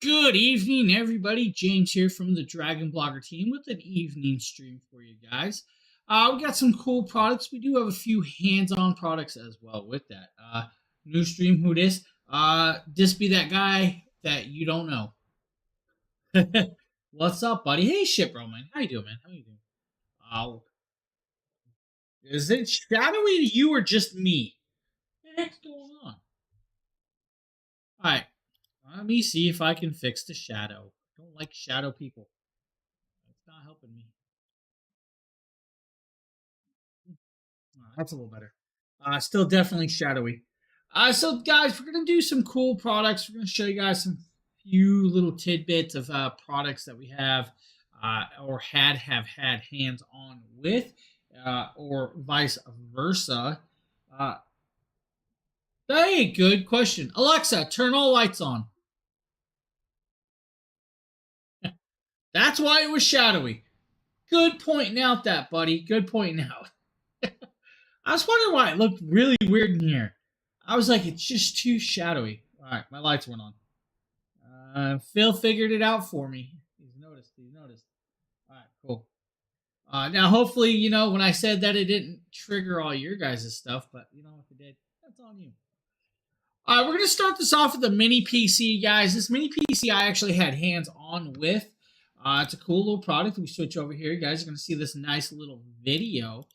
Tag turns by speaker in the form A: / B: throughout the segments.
A: Good evening, everybody. James here from the Dragon Blogger team with an evening stream for you guys. We got some cool products. We do have a few hands-on products as well with that. New stream, who dis? This be that guy that you don't know. What's up, buddy? Hey, Shipro, man. How you doing, man? How you doing? Uh, is it shadowy to you or just me? What the heck's going on? All right. Let me see if I can fix the shadow. I don't like shadow people. It's not helping me. That's a little better. Still definitely shadowy. So guys, we're gonna do some cool products. We're gonna show you guys some few little tidbits of products that we have or have had hands on with, or vice versa. Uh, hey, good question. Alexa, turn all lights on. That's why it was shadowy. Good pointing out that, buddy. Good pointing out. I was wondering why it looked really weird in here. I was like, it's just too shadowy. All right, my lights went on. Phil figured it out for me. He's noticed. All right, cool. Now, hopefully, when I said that, it didn't trigger all your guys' stuff, but if it did, that's on you. We're going to start this off with the mini PC, guys. This mini PC I actually had hands on with. It's a cool little product. We switch over here. You guys are going to see this nice little video.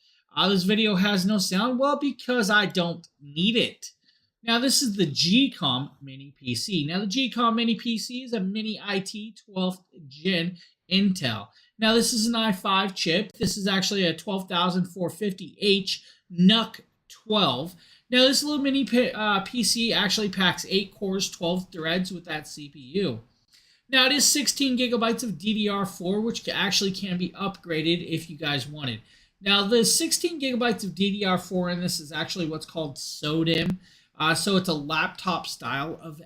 A: This video has no sound. Well, because I don't need it. Now, this is the GCOM Mini PC. Now, the GCOM Mini PC is a Mini IT 12th Gen Intel. Now, this is an i5 chip. This is actually a 12450H NUC 12. Now, this little mini PC actually packs 8 cores, 12 threads with that CPU. Now, it is 16 gigabytes of DDR4, which actually can be upgraded if you guys wanted. Now, the 16 gigabytes of DDR4 in this is actually what's called SODIMM. So it's a laptop style of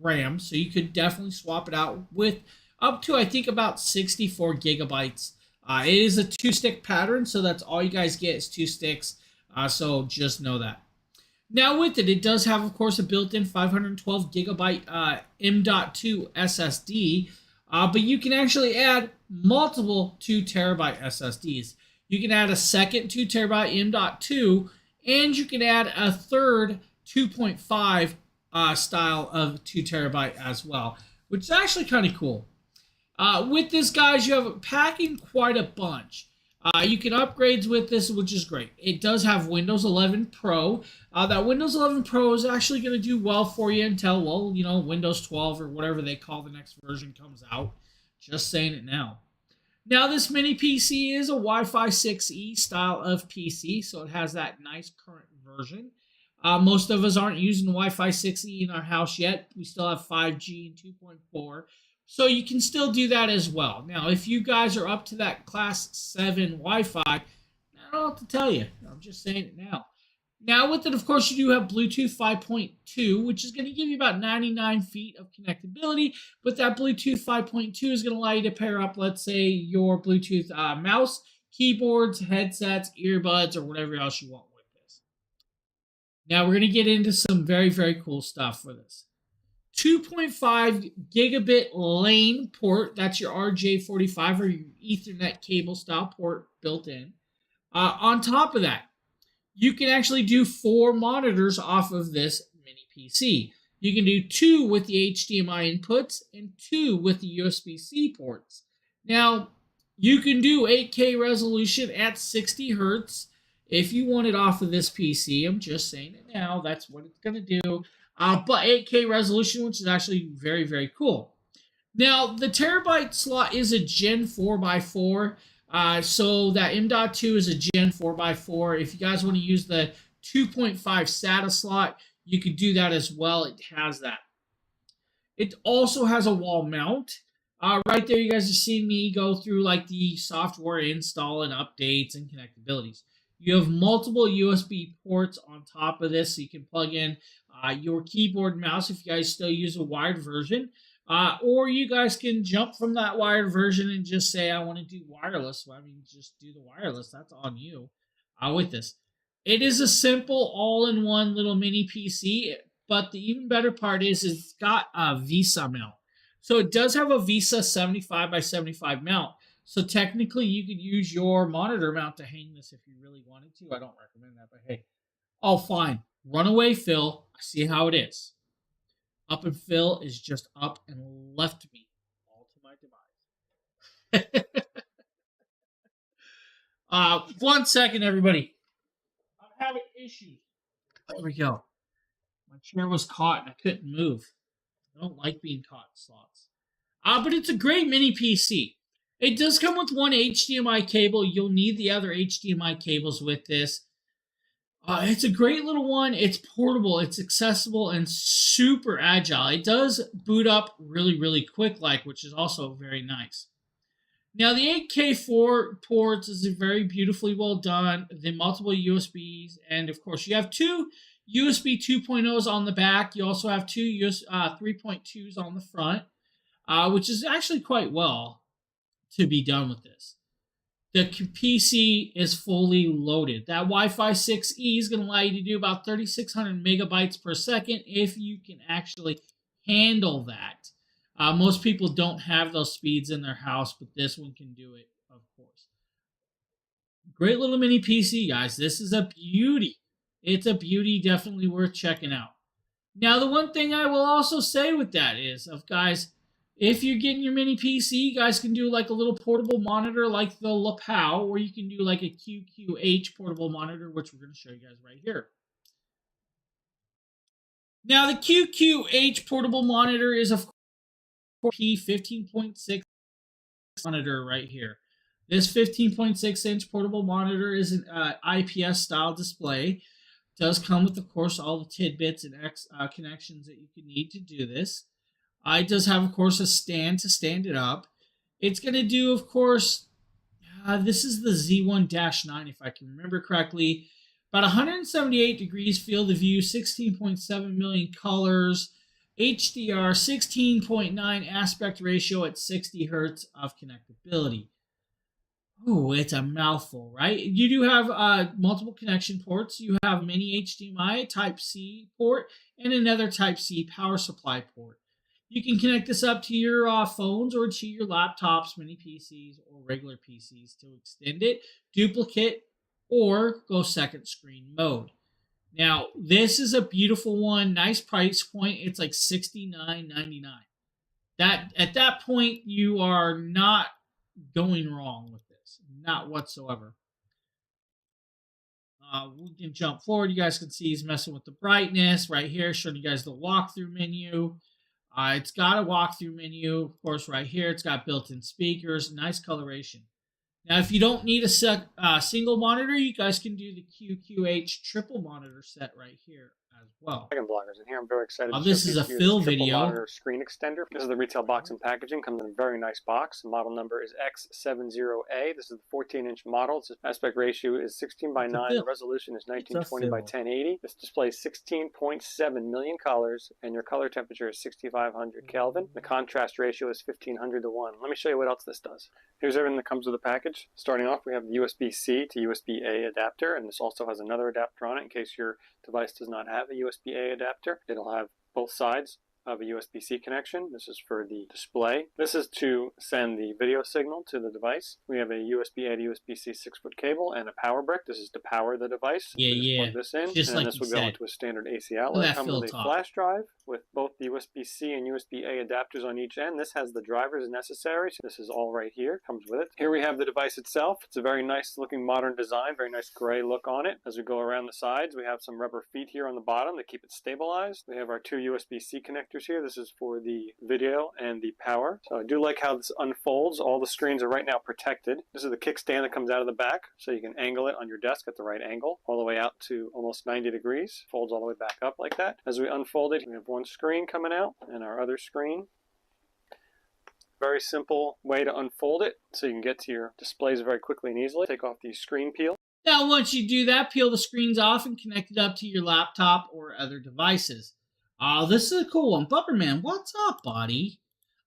A: RAM. So you could definitely swap it out with up to, I think, about 64 gigabytes. It is a 2-stick pattern, so that's all you guys get is 2 sticks. So just know that. Now with it, it does have, of course, a built-in 512 gigabyte M.2 SSD. But you can actually add multiple 2 terabyte SSDs. You can add a second 2 terabyte M.2, and you can add a third 2.5 style of 2 terabyte as well, which is actually kind of cool. With this, guys, you have packing quite a bunch. You can upgrades with this, which is great. It does have Windows 11 Pro. That Windows 11 Pro is actually going to do well for you until, well, Windows 12 or whatever they call the next version comes out. Just saying it now. Now, this mini PC is a Wi-Fi 6E style of PC, so it has that nice current version. Most of us aren't using Wi-Fi 6E in our house yet. We still have 5G and 2.4, so you can still do that as well. Now, if you guys are up to that Class 7 Wi-Fi, I don't know what to tell you. I'm just saying it now. Now, with it, of course, you do have Bluetooth 5.2, which is going to give you about 99 feet of connectability. But that Bluetooth 5.2 is going to allow you to pair up, let's say, your Bluetooth mouse, keyboards, headsets, earbuds, or whatever else you want with this. Now, we're going to get into some very, very cool stuff for this. 2.5 gigabit lane port. That's your RJ45 or your Ethernet cable style port built in. On top of that, you can actually do 4 monitors off of this mini PC. You can do 2 with the HDMI inputs and 2 with the USB-C ports. Now, you can do 8K resolution at 60 Hertz if you want it off of this PC. I'm just saying it now. That's what it's going to do. But 8K resolution, which is actually very, very cool. Now, the terabyte slot is a Gen 4x4. So that M.2 is a Gen 4x4. If you guys want to use the 2.5 SATA slot, you could do that as well. It has that. It also has a wall mount. Right there, you guys are seeing me go through like the software install and updates and connectabilities. You have multiple USB ports on top of this, so you can plug in your keyboard and mouse if you guys still use a wired version. Or you guys can jump from that wired version and just say, I want to do wireless. Well, I mean, just do the wireless. That's on you with this. It is a simple all-in-one little mini PC, but the even better part is it's got a VESA mount. So it does have a VESA 75 by 75 mount. So technically, you could use your monitor mount to hang this if you really wanted to. I don't recommend that, but hey, oh fine, runaway fill. I see how it is. Up and fill is just up and left me all to my demise. 1 second, everybody. I'm having issues. There we go. My chair was caught and I couldn't move. I don't like being caught in slots. But it's a great mini PC. It does come with one HDMI cable. You'll need the other HDMI cables with this. It's a great little one. It's portable, it's accessible, and super agile. It does boot up really, really quick, which is also very nice. Now, the 8K4 ports is very beautifully well done. The multiple USBs, and of course, you have two USB 2.0s on the back. You also have two 3.2s on the front, which is actually quite well to be done with this. The PC is fully loaded. That Wi-Fi 6E is going to allow you to do about 3,600 megabytes per second if you can actually handle that. Most people don't have those speeds in their house, but this one can do it, of course. Great little mini PC, guys. This is a beauty. It's a beauty, definitely worth checking out. Now, the one thing I will also say with that is, guys, if you're getting your mini PC, you guys can do like a little portable monitor like the Lapao, or you can do like a QQH portable monitor, which we're going to show you guys right here. Now, the QQH portable monitor is, of course, P15.6 monitor right here. This 15.6-inch portable monitor is an IPS style display. It does come with, of course, all the tidbits and connections that you can need to do this. It does have, of course, a stand to stand it up. It's going to do, of course, this is the Z1-9, if I can remember correctly. About 178 degrees field of view, 16.7 million colors, HDR, 16.9 aspect ratio at 60 hertz of connectability. Oh, it's a mouthful, right? You do have multiple connection ports. You have mini HDMI Type-C port and another Type-C power supply port. You can connect this up to your phones or to your laptops, mini PCs, or regular PCs to extend it, duplicate, or go second screen mode. Now, this is a beautiful one, nice price point. It's like $69.99. At that point, you are not going wrong with this, not whatsoever. We can jump forward. You guys can see he's messing with the brightness right here, showing you guys the walkthrough menu. It's got a walkthrough menu, of course, right here. It's got built-in speakers, nice coloration. Now, if you don't need a single monitor, you guys can do the QQH triple monitor set right here as well.
B: Second bloggers, and here I'm very excited.
A: This is a fill video.
B: Monitor screen extender. This is the retail box and packaging. Comes in a very nice box. The model number is X70A. This is the 14-inch model. Its aspect ratio is 16 by 9. The resolution is 1920 by 1080. This displays 16.7 million colors, and your color temperature is 6500 Kelvin. The contrast ratio is 1500 to 1. Let me show you what else this does. Here's everything that comes with the package. Starting off, we have the USB-C to USB-A adapter, and this also has another adapter on it in case your device does not have a USB-A adapter. It'll have both sides of a USB-C connection. This is for the display. This is to send the video signal to the device. We have a USB-A to USB-C 6-foot cable and a power brick. This is to power the device.
A: Yeah.
B: Plug this in,
A: just
B: and
A: like
B: this will go into a standard AC outlet. Comes with a flash drive with both the USB-C and USB-A adapters on each end. This has the drivers necessary. So this is all right here. Comes with it. Here we have the device itself. It's a very nice looking modern design. Very nice gray look on it. As we go around the sides, we have some rubber feet here on the bottom to keep it stabilized. We have our two USB-C connectors here. This is for the video and the power. So I do like how this unfolds. All the screens are right now protected. This is the kickstand that comes out of the back, so you can angle it on your desk at the right angle, all the way out to almost 90 degrees. Folds all the way back up like that. As we unfold it, we have one screen coming out and our other screen. Very simple way to unfold it so you can get to your displays very quickly and easily. Take off the screen peel.
A: Now, once you do that, peel the screens off and connect it up to your laptop or other devices. This is a cool one. Bumperman, what's up, buddy?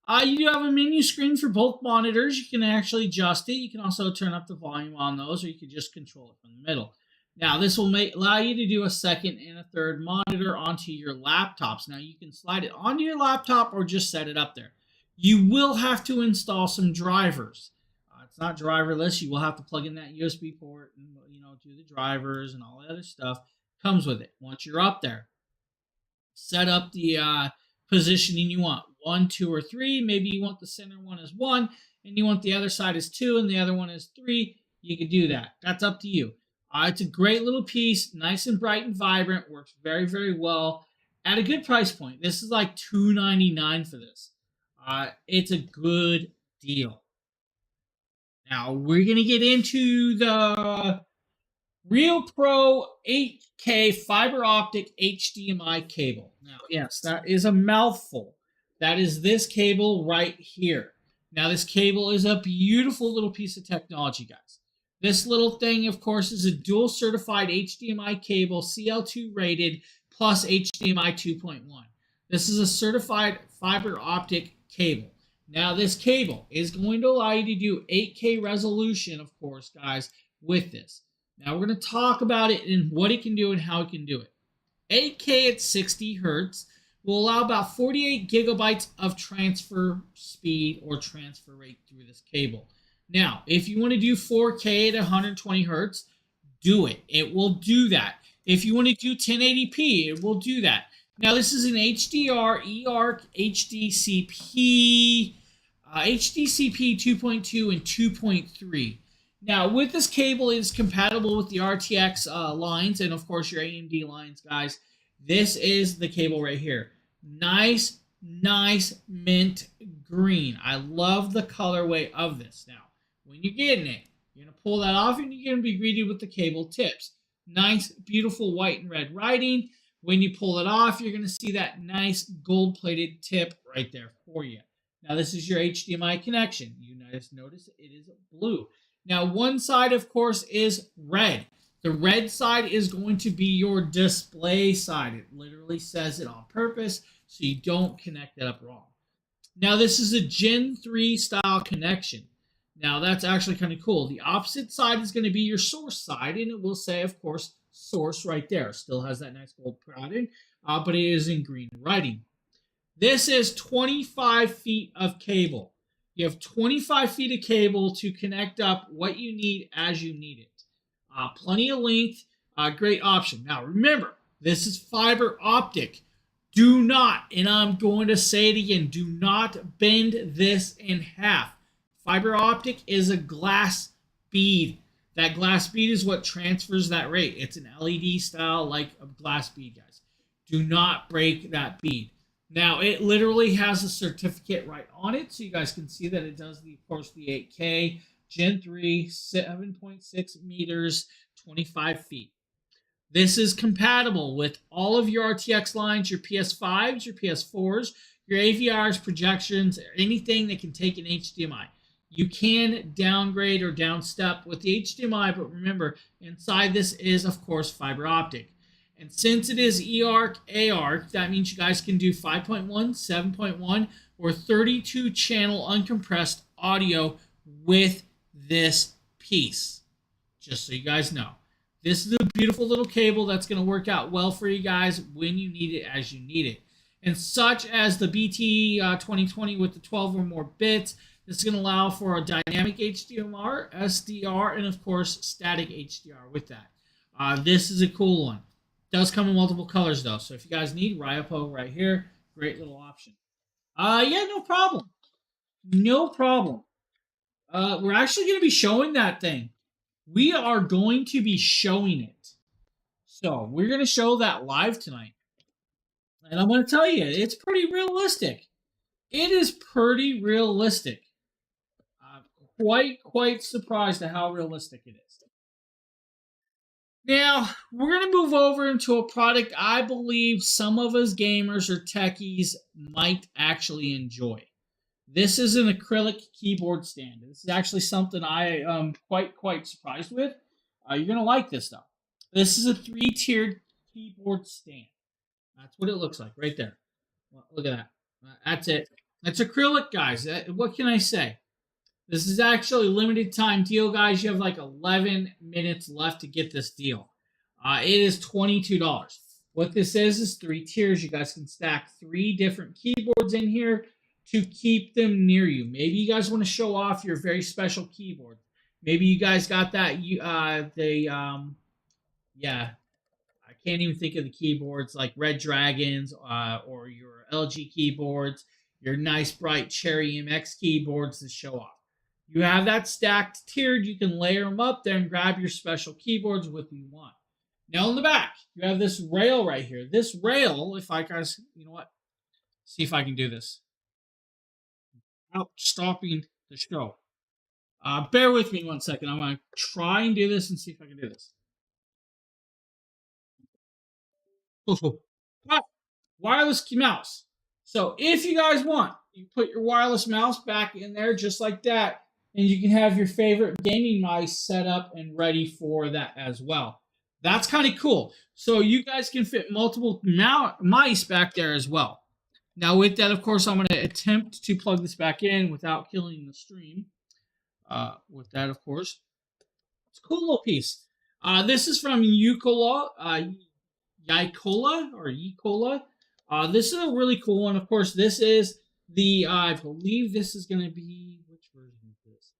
A: You do have a menu screen for both monitors. You can actually adjust it. You can also turn up the volume on those, or you can just control it from the middle. Now, this will allow you to do a second and a third monitor onto your laptops. Now, you can slide it onto your laptop or just set it up there. You will have to install some drivers. It's not driverless. You will have to plug in that USB port and do the drivers and all that other stuff. Comes with it. Once you're up there, set up the positioning you want. 1, 2, or 3. Maybe you want the center one as 1, and you want the other side as 2, and the other one as 3. You can do that. That's up to you. It's a great little piece, nice and bright and vibrant. Works very, very well at a good price point. This is like $299 for this. It's a good deal. Now we're gonna get into the Real Pro 8K fiber optic HDMI cable. Now, yes, that is a mouthful. That is this cable right here. Now, this cable is a beautiful little piece of technology, guys. This little thing, of course, is a dual certified HDMI cable, CL2 rated, plus HDMI 2.1. This is a certified fiber optic cable. Now, this cable is going to allow you to do 8K resolution, of course, guys, with this. Now, we're going to talk about it and what it can do and how it can do it. 8K at 60 hertz will allow about 48 gigabytes of transfer speed or transfer rate through this cable. Now, if you want to do 4K at 120 hertz, do it. It will do that. If you want to do 1080p, it will do that. Now, this is an HDR, eARC, HDCP, HDCP 2.2 and 2.3. Now, with this cable, it is compatible with the RTX lines and, of course, your AMD lines, guys. This is the cable right here. Nice, nice mint green. I love the colorway of this. Now, when you're getting it, you're going to pull that off and you're going to be greeted with the cable tips. Nice, beautiful white and red writing. When you pull it off, you're going to see that nice gold-plated tip right there for you. Now, this is your HDMI connection. You notice it is blue. Now, one side, of course, is red. The red side is going to be your display side. It literally says it on purpose so you don't connect it up wrong. Now, this is a Gen 3 style connection. Now, that's actually kind of cool. The opposite side is going to be your source side, and it will say, of course, source right there. Still has that nice gold pattern, but it is in green writing. This is 25 feet of cable. You have 25 feet of cable to connect up what you need as you need it. Plenty of length, great option. Now remember, this is fiber optic. Do not, and I'm going to say it again, do not bend this in half. Fiber optic is a glass bead. That glass bead is what transfers that rate. It's an LED style like a glass bead, guys. Do not break that bead. Now, it literally has a certificate right on it, so you guys can see that it does, of course, the 8K, Gen 3, 7.6 meters, 25 feet. This is compatible with all of your RTX lines, your PS5s, your PS4s, your AVRs, projections, anything that can take an HDMI. You can downgrade or downstep with the HDMI, but remember, inside this is, of course, fiber optic. And since it is eARC, ARC, that means you guys can do 5.1, 7.1, or 32-channel uncompressed audio with this piece. Just so you guys know. This is a beautiful little cable that's going to work out well for you guys when you need it as you need it. And such as the BT 2020 with the 12 or more bits, this is going to allow for a dynamic HDR, SDR, and of course static HDR with that. This is a cool one. Does come in multiple colors though, so if you guys need Ryopo right here, great little option. Yeah, no problem. No problem. We're actually going to be showing that thing. We are going to be showing it. So we're going to show that live tonight. And I'm going to tell you, it's pretty realistic. It is pretty realistic. I'm quite surprised at how realistic it is. Now, we're going to move over into a product I believe some of us gamers or techies might actually enjoy. This is an acrylic keyboard stand. This is actually something I am quite surprised with. You're going to like this, though. This is a 3-tiered keyboard stand. That's what it looks like right there. Look at that. That's it. It's acrylic, guys. What can I say? This is actually a limited time deal, guys. You have like 11 minutes left to get this deal. It is $22. What this is 3 tiers. You guys can stack 3 different keyboards in here. to keep them near you. Maybe you guys want to show off your very special keyboard. Maybe you guys got that yeah, I can't even think of the keyboards like Red Dragons or your LG keyboards, your nice bright Cherry MX keyboards to show off. You have that stacked tiered, you can layer them up there and grab your special keyboards with you want. Now in the back, you have this rail right here. This rail, if I guys, you know what? See if I can do this. Without stopping the show. Bear with me 1 second. I'm going to try and do this and see if I can do this. Wireless mouse. So if you guys want, you put your wireless mouse back in there just like that, and you can have your favorite gaming mice set up and ready for that as well. That's kind of cool. So you guys can fit multiple mice back there as well. Now with that, of course, I'm going to attempt to plug this back in without killing the stream. With that, of course, it's a cool little piece. This is from Yukola, Yicola. This is a really cool one. Of course, this is the, I believe this is going to be, which version is this?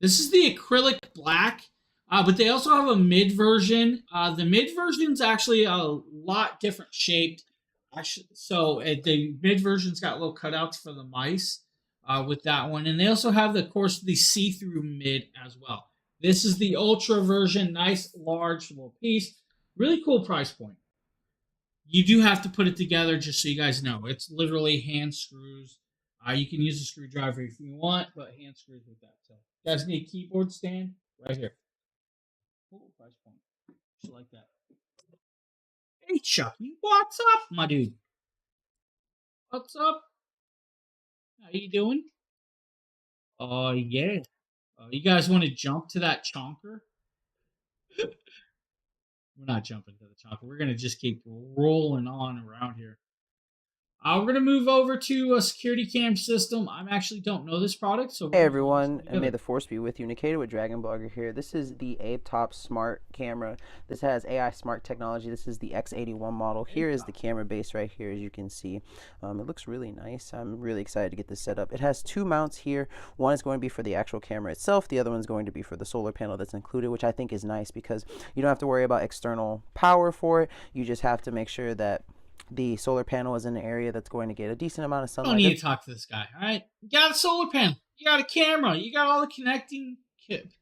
A: This is the acrylic black, but they also have a mid version. The mid version is actually a lot different shaped. So the mid version's got little cutouts for the mice with that one. And they also have, of course, the see-through mid as well. This is the ultra version, nice, large little piece. Really cool price point. You do have to put it together just so you guys know. It's literally hand screws. You can use a screwdriver if you want, but hand screws with that. So you guys need a keyboard stand right here. Cool price point. Just like that. Hey, Chucky, what's up, my dude? What's up? How you doing? Oh, yeah. You guys want to jump to that chonker? We're not jumping to the chonker. We're going to just keep rolling on around here. We're going to move over to a security cam system. I actually don't know this product. So
C: hey everyone, and may the force be with you. Nikita with Dragon Blogger here. This is the ApeTop Smart camera. This has AI smart technology. This is the X81 model. Here is the camera base right here, as you can see. It looks really nice. I'm really excited to get this set up. It has two mounts here. One is going to be for the actual camera itself. The other one's going to be for the solar panel that's included, which I think is nice because you don't have to worry about external power for it. You just have to make sure that the solar panel is in an area that's going to get a decent amount of sunlight.
A: Don't need to talk to this guy, all right? You got a solar panel. You got a camera. You got all the connecting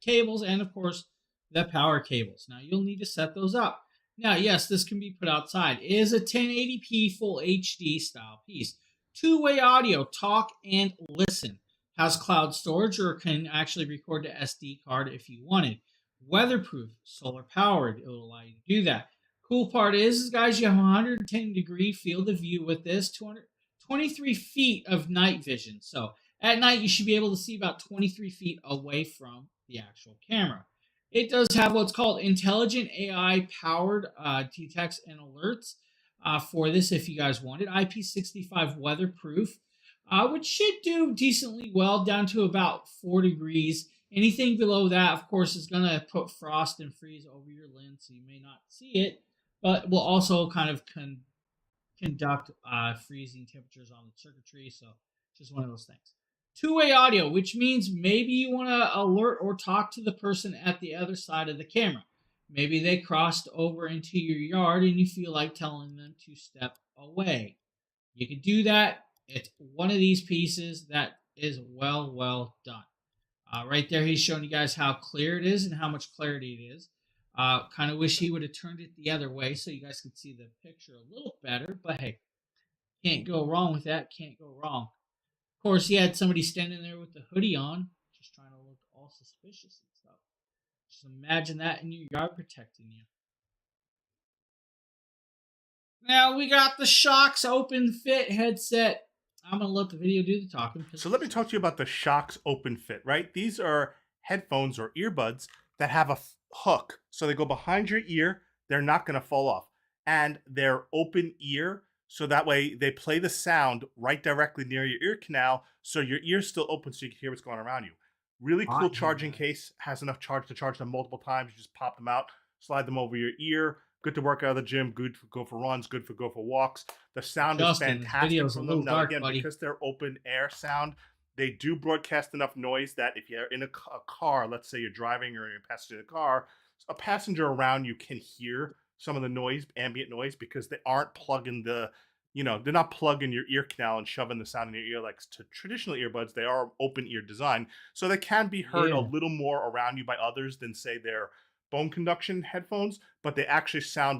A: cables and, of course, the power cables. Now, you'll need to set those up. Now, yes, this can be put outside. It is a 1080p full HD style piece. Two-way audio, talk and listen. Has cloud storage or can actually record to SD card if you wanted. Weatherproof, solar powered. It will allow you to do that. Cool part is, guys, you have 110-degree field of view with this, 223 feet of night vision. So at night, you should be able to see about 23 feet away from the actual camera. It does have what's called intelligent AI-powered detects and alerts for this if you guys want it. IP65 weatherproof, which should do decently well down to about 4 degrees. Anything below that, of course, is going to put frost and freeze over your lens, so you may not see it. But will also kind of conduct freezing temperatures on the circuitry. So just one of those things. Two-way audio, which means maybe you want to alert or talk to the person at the other side of the camera. Maybe they crossed over into your yard and you feel like telling them to step away. You can do that. It's one of these pieces that is well done. Right there, he's showing you guys how clear it is and how much clarity it is. Kind of wish he would have turned it the other way so you guys could see the picture a little better. But hey, can't go wrong with that. Can't go wrong. Of course, he had somebody standing there with the hoodie on, just trying to look all suspicious and stuff. Just imagine that in your yard protecting you. Now we got the Shokz Open Fit headset. I'm going to let the video do the talking.
D: So let me talk to you about the Shokz Open Fit, right? These are headphones or earbuds that have a hook. So they go behind your ear. They're not going to fall off. And they're open ear. So that way they play the sound right directly near your ear canal. So your ear's still open so you can hear what's going on around you. Really cool charging case. Has enough charge to charge them multiple times. You just pop them out, slide them over your ear. Good to work out of the gym, good for go for runs, good for go for walks. The sound
A: Justin,
D: is
A: this
D: fantastic
A: video's a
D: from
A: little
D: them. Now,
A: dark,
D: again,
A: buddy.
D: because they're open air sound, they do broadcast enough noise that if you're in a car, let's say you're driving or you're passing in a car, a passenger around you can hear some of the noise, ambient noise, because they aren't plugging the, they're not plugging your ear canal and shoving the sound in your ear like to traditional earbuds. They are open ear design. So they can be heard a little more around you by others than, say, their bone conduction headphones, but they actually sound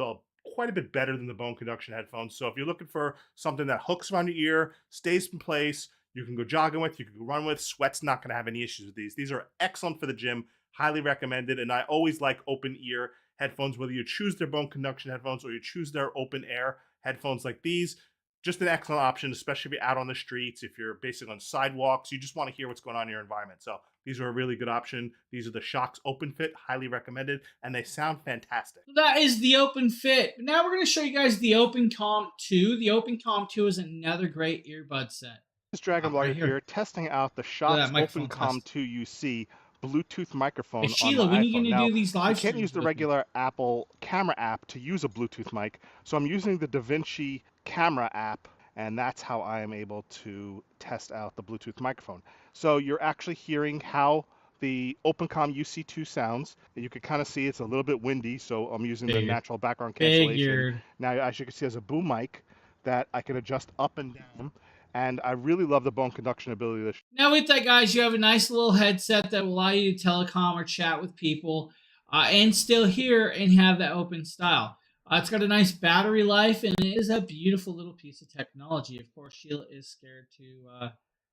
D: quite a bit better than the bone conduction headphones. So if you're looking for something that hooks around your ear, stays in place, you can go jogging with, you can go run with, sweat's not going to have any issues with these. These are excellent for the gym, highly recommended, and I always like open ear headphones, whether you choose their bone conduction headphones or you choose their open air headphones like these. Just an excellent option, especially if you're out on the streets, if you're basically on sidewalks, you just want to hear what's going on in your environment. So these are a really good option. These are the Shokz Open Fit, highly recommended, and they sound fantastic.
A: That is the Open Fit. Now we're going to show you guys the OpenCom 2. The OpenCom 2 is another great earbud set.
E: This is Dragon Blogger here, testing out the Shokz OpenCom 2 UC Bluetooth microphone.
A: Hey, Sheila, when are you going to do these live streams?
E: You can't use the regular Apple camera app to use a Bluetooth mic, so I'm using the DaVinci camera app, and that's how I am able to test out the Bluetooth microphone. So you're actually hearing how the OpenCom UC2 sounds. You can kind of see it's a little bit windy, so I'm using the natural background cancellation. Now, as you can see, there's a boom mic that I can adjust up and down. And I really love the bone conduction ability of this.
A: Now with that, guys, you have a nice little headset that will allow you to telecom or chat with people and still hear and have that open style. It's got a nice battery life, and it is a beautiful little piece of technology. Of course, Sheila is scared to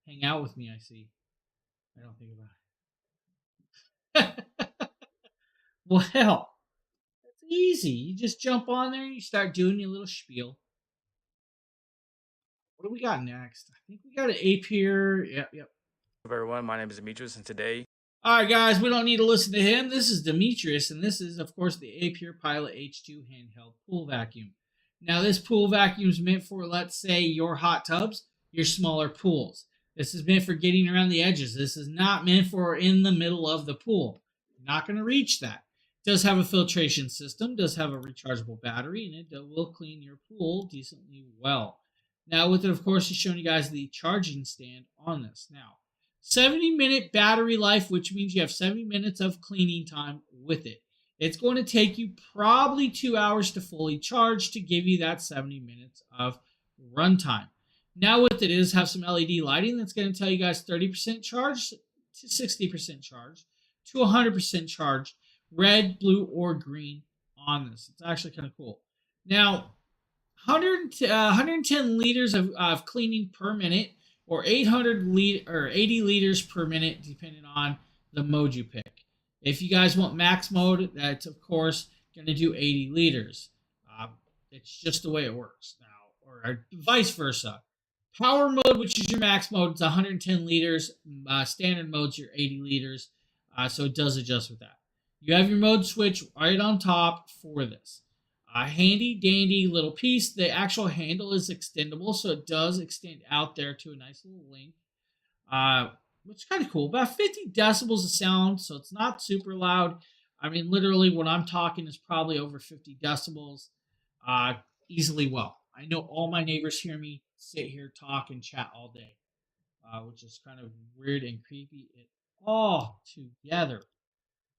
A: hang out with me, I see. I don't think about it. Well, it's easy. You just jump on there and you start doing your little spiel. What do we got next? I think we got an ape here. Yep.
F: Hello everyone, my name is Demetrius, and today...
A: Alright guys, we don't need to listen to him. This is Demetrius, and this is, of course, the Apure Pilot H2 handheld pool vacuum. Now, this pool vacuum is meant for, let's say, your hot tubs, your smaller pools. This is meant for getting around the edges. This is not meant for in the middle of the pool. You're not going to reach that. It does have a filtration system, does have a rechargeable battery, and it will clean your pool decently well. Now, with it, of course, it's showing you guys the charging stand on this. Now, 70-minute battery life, which means you have 70 minutes of cleaning time with it. It's going to take you probably 2 hours to fully charge to give you that 70 minutes of runtime. Now, with it is have some LED lighting that's going to tell you guys 30% charge to 60% charge to 100% charge, red, blue, or green on this. It's actually kind of cool. Now, 110 liters of cleaning per minute, or 80 liters per minute, depending on the mode you pick. If you guys want max mode, that's of course going to do 80 liters. It's just the way it works now, or vice versa. Power mode, which is your max mode, is 110 liters. Standard mode's your 80 liters, so it does adjust with that. You have your mode switch right on top for this. A handy dandy little piece. The actual handle is extendable, so it does extend out there to a nice little length, which is kind of cool. About 50 decibels of sound, so it's not super loud. I mean, literally, what I'm talking is probably over 50 decibels, easily well. I know all my neighbors hear me sit here, talk, and chat all day, which is kind of weird and creepy. It all together.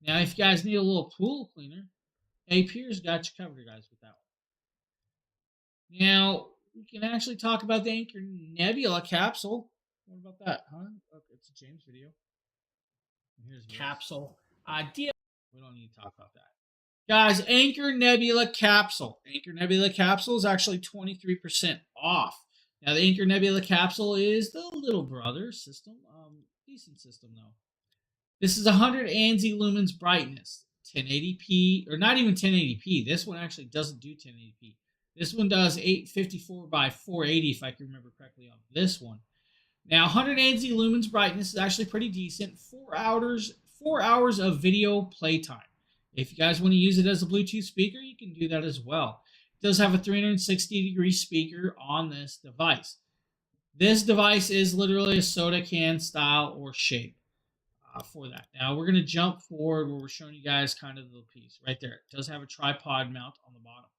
A: Now, if you guys need a little pool cleaner, Apure's got you covered, guys, with that one. Now, we can actually talk about the Anker Nebula capsule. What about that, huh? Okay, it's a James video. Here's capsule. We don't need to talk about that. Guys, Anker Nebula capsule. Anker Nebula capsule is actually 23% off. Now, the Anker Nebula capsule is the little brother system. Decent system, though. This is 100 ANSI lumens brightness. 1080p, or not even 1080p. This one actually doesn't do 1080p. This one does 854 by 480, if I can remember correctly on this one. Now, 100 ANSI lumens brightness is actually pretty decent. 4 hours of video playtime. If you guys want to use it as a Bluetooth speaker, you can do that as well. It does have a 360-degree speaker on this device. This device is literally a soda can style or shape. for that. Now we're going to jump forward where we're showing you guys kind of the piece right there. It does have a tripod mount on the bottom.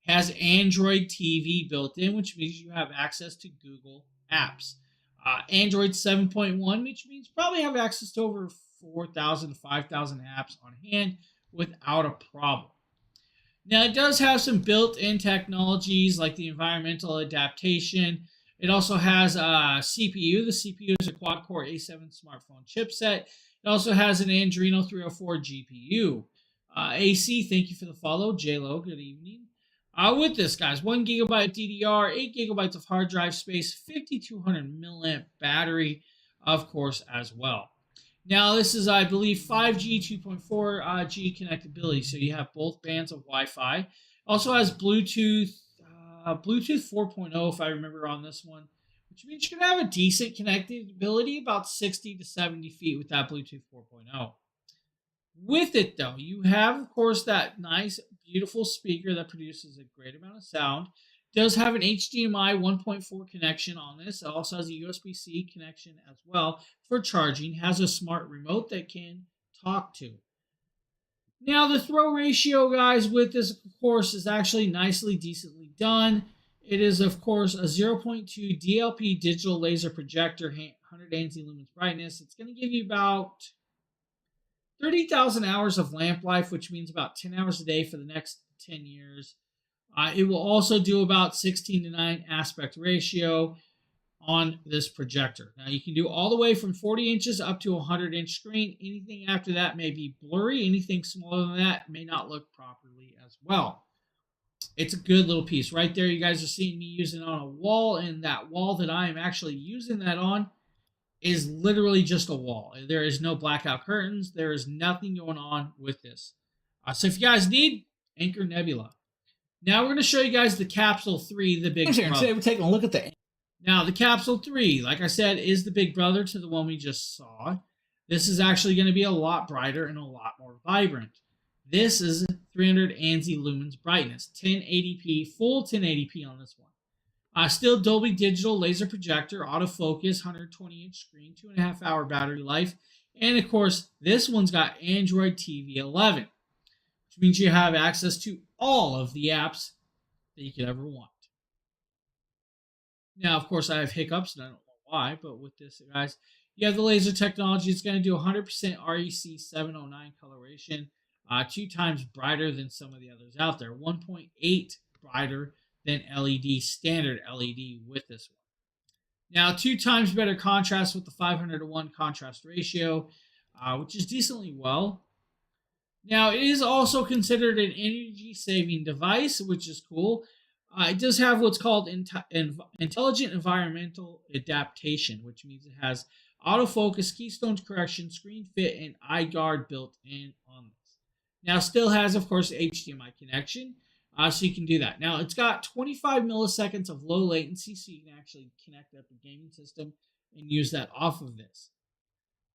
A: It has Android TV built in, which means you have access to Google apps. Android 7.1, which means you probably have access to over 4,000 to 5,000 apps on hand without a problem. Now, it does have some built-in technologies like the environmental adaptation. It also has a CPU. The CPU is a quad-core A7 smartphone chipset. It also has an Adreno 304 GPU. AC, thank you for the follow. JLo, good evening. With this, guys, 1 gigabyte DDR, 8 gigabytes of hard drive space, 5,200 milliamp battery, of course, as well. Now, this is, I believe, 5G, 2.4G connectability, so you have both bands of Wi-Fi. Also has Bluetooth 4.0, if I remember on this one, which means you're going to have a decent connectability, about 60 to 70 feet with that Bluetooth 4.0. With it, though, you have, of course, that nice, beautiful speaker that produces a great amount of sound. It does have an HDMI 1.4 connection on this. It also has a USB-C connection as well for charging. It has a smart remote that can talk to. Now, the throw ratio, guys, with this, of course, is actually nicely, decently done. It is, of course, a 0.2 DLP digital laser projector, 100 ANSI lumens brightness. It's going to give you about 30,000 hours of lamp life, which means about 10 hours a day for the next 10 years. It will also do about 16:9 aspect ratio on this projector. Now, you can do all the way from 40 inches up to a 100-inch screen. Anything after that may be blurry. Anything smaller than that may not look properly as well. It's a good little piece. Right there, you guys are seeing me using it on a wall, and that wall that I am actually using that on is literally just a wall. There is no blackout curtains. There is nothing going on with this. So if you guys need, Anker Nebula. Now we're going to show you guys the Capsule 3, the big brother.
G: Today we're taking a look at the...
A: Now the Capsule 3, like I said, is the big brother to the one we just saw. This is actually going to be a lot brighter and a lot more vibrant. This is 300 ANSI lumens brightness, 1080p, full 1080p on this one. Still Dolby Digital laser projector, autofocus, 120-inch screen, 2.5-hour battery life. And, of course, this one's got Android TV 11, which means you have access to all of the apps that you could ever want. Now, of course, I have hiccups, and I don't know why, but with this, guys, you have the laser technology. It's going to do 100% REC 709 coloration, 2 times brighter than some of the others out there, 1.8 brighter than LED, standard LED with this one. Now, 2 times better contrast with the 500:1 contrast ratio, which is decently well. Now, it is also considered an energy-saving device, which is cool. It does have what's called intelligent environmental adaptation, which means it has autofocus, keystone correction, screen fit, and eye guard built in on this. Now, still has, of course, HDMI connection, so you can do that. Now, it's got 25 milliseconds of low latency, so you can actually connect up a gaming system and use that off of this.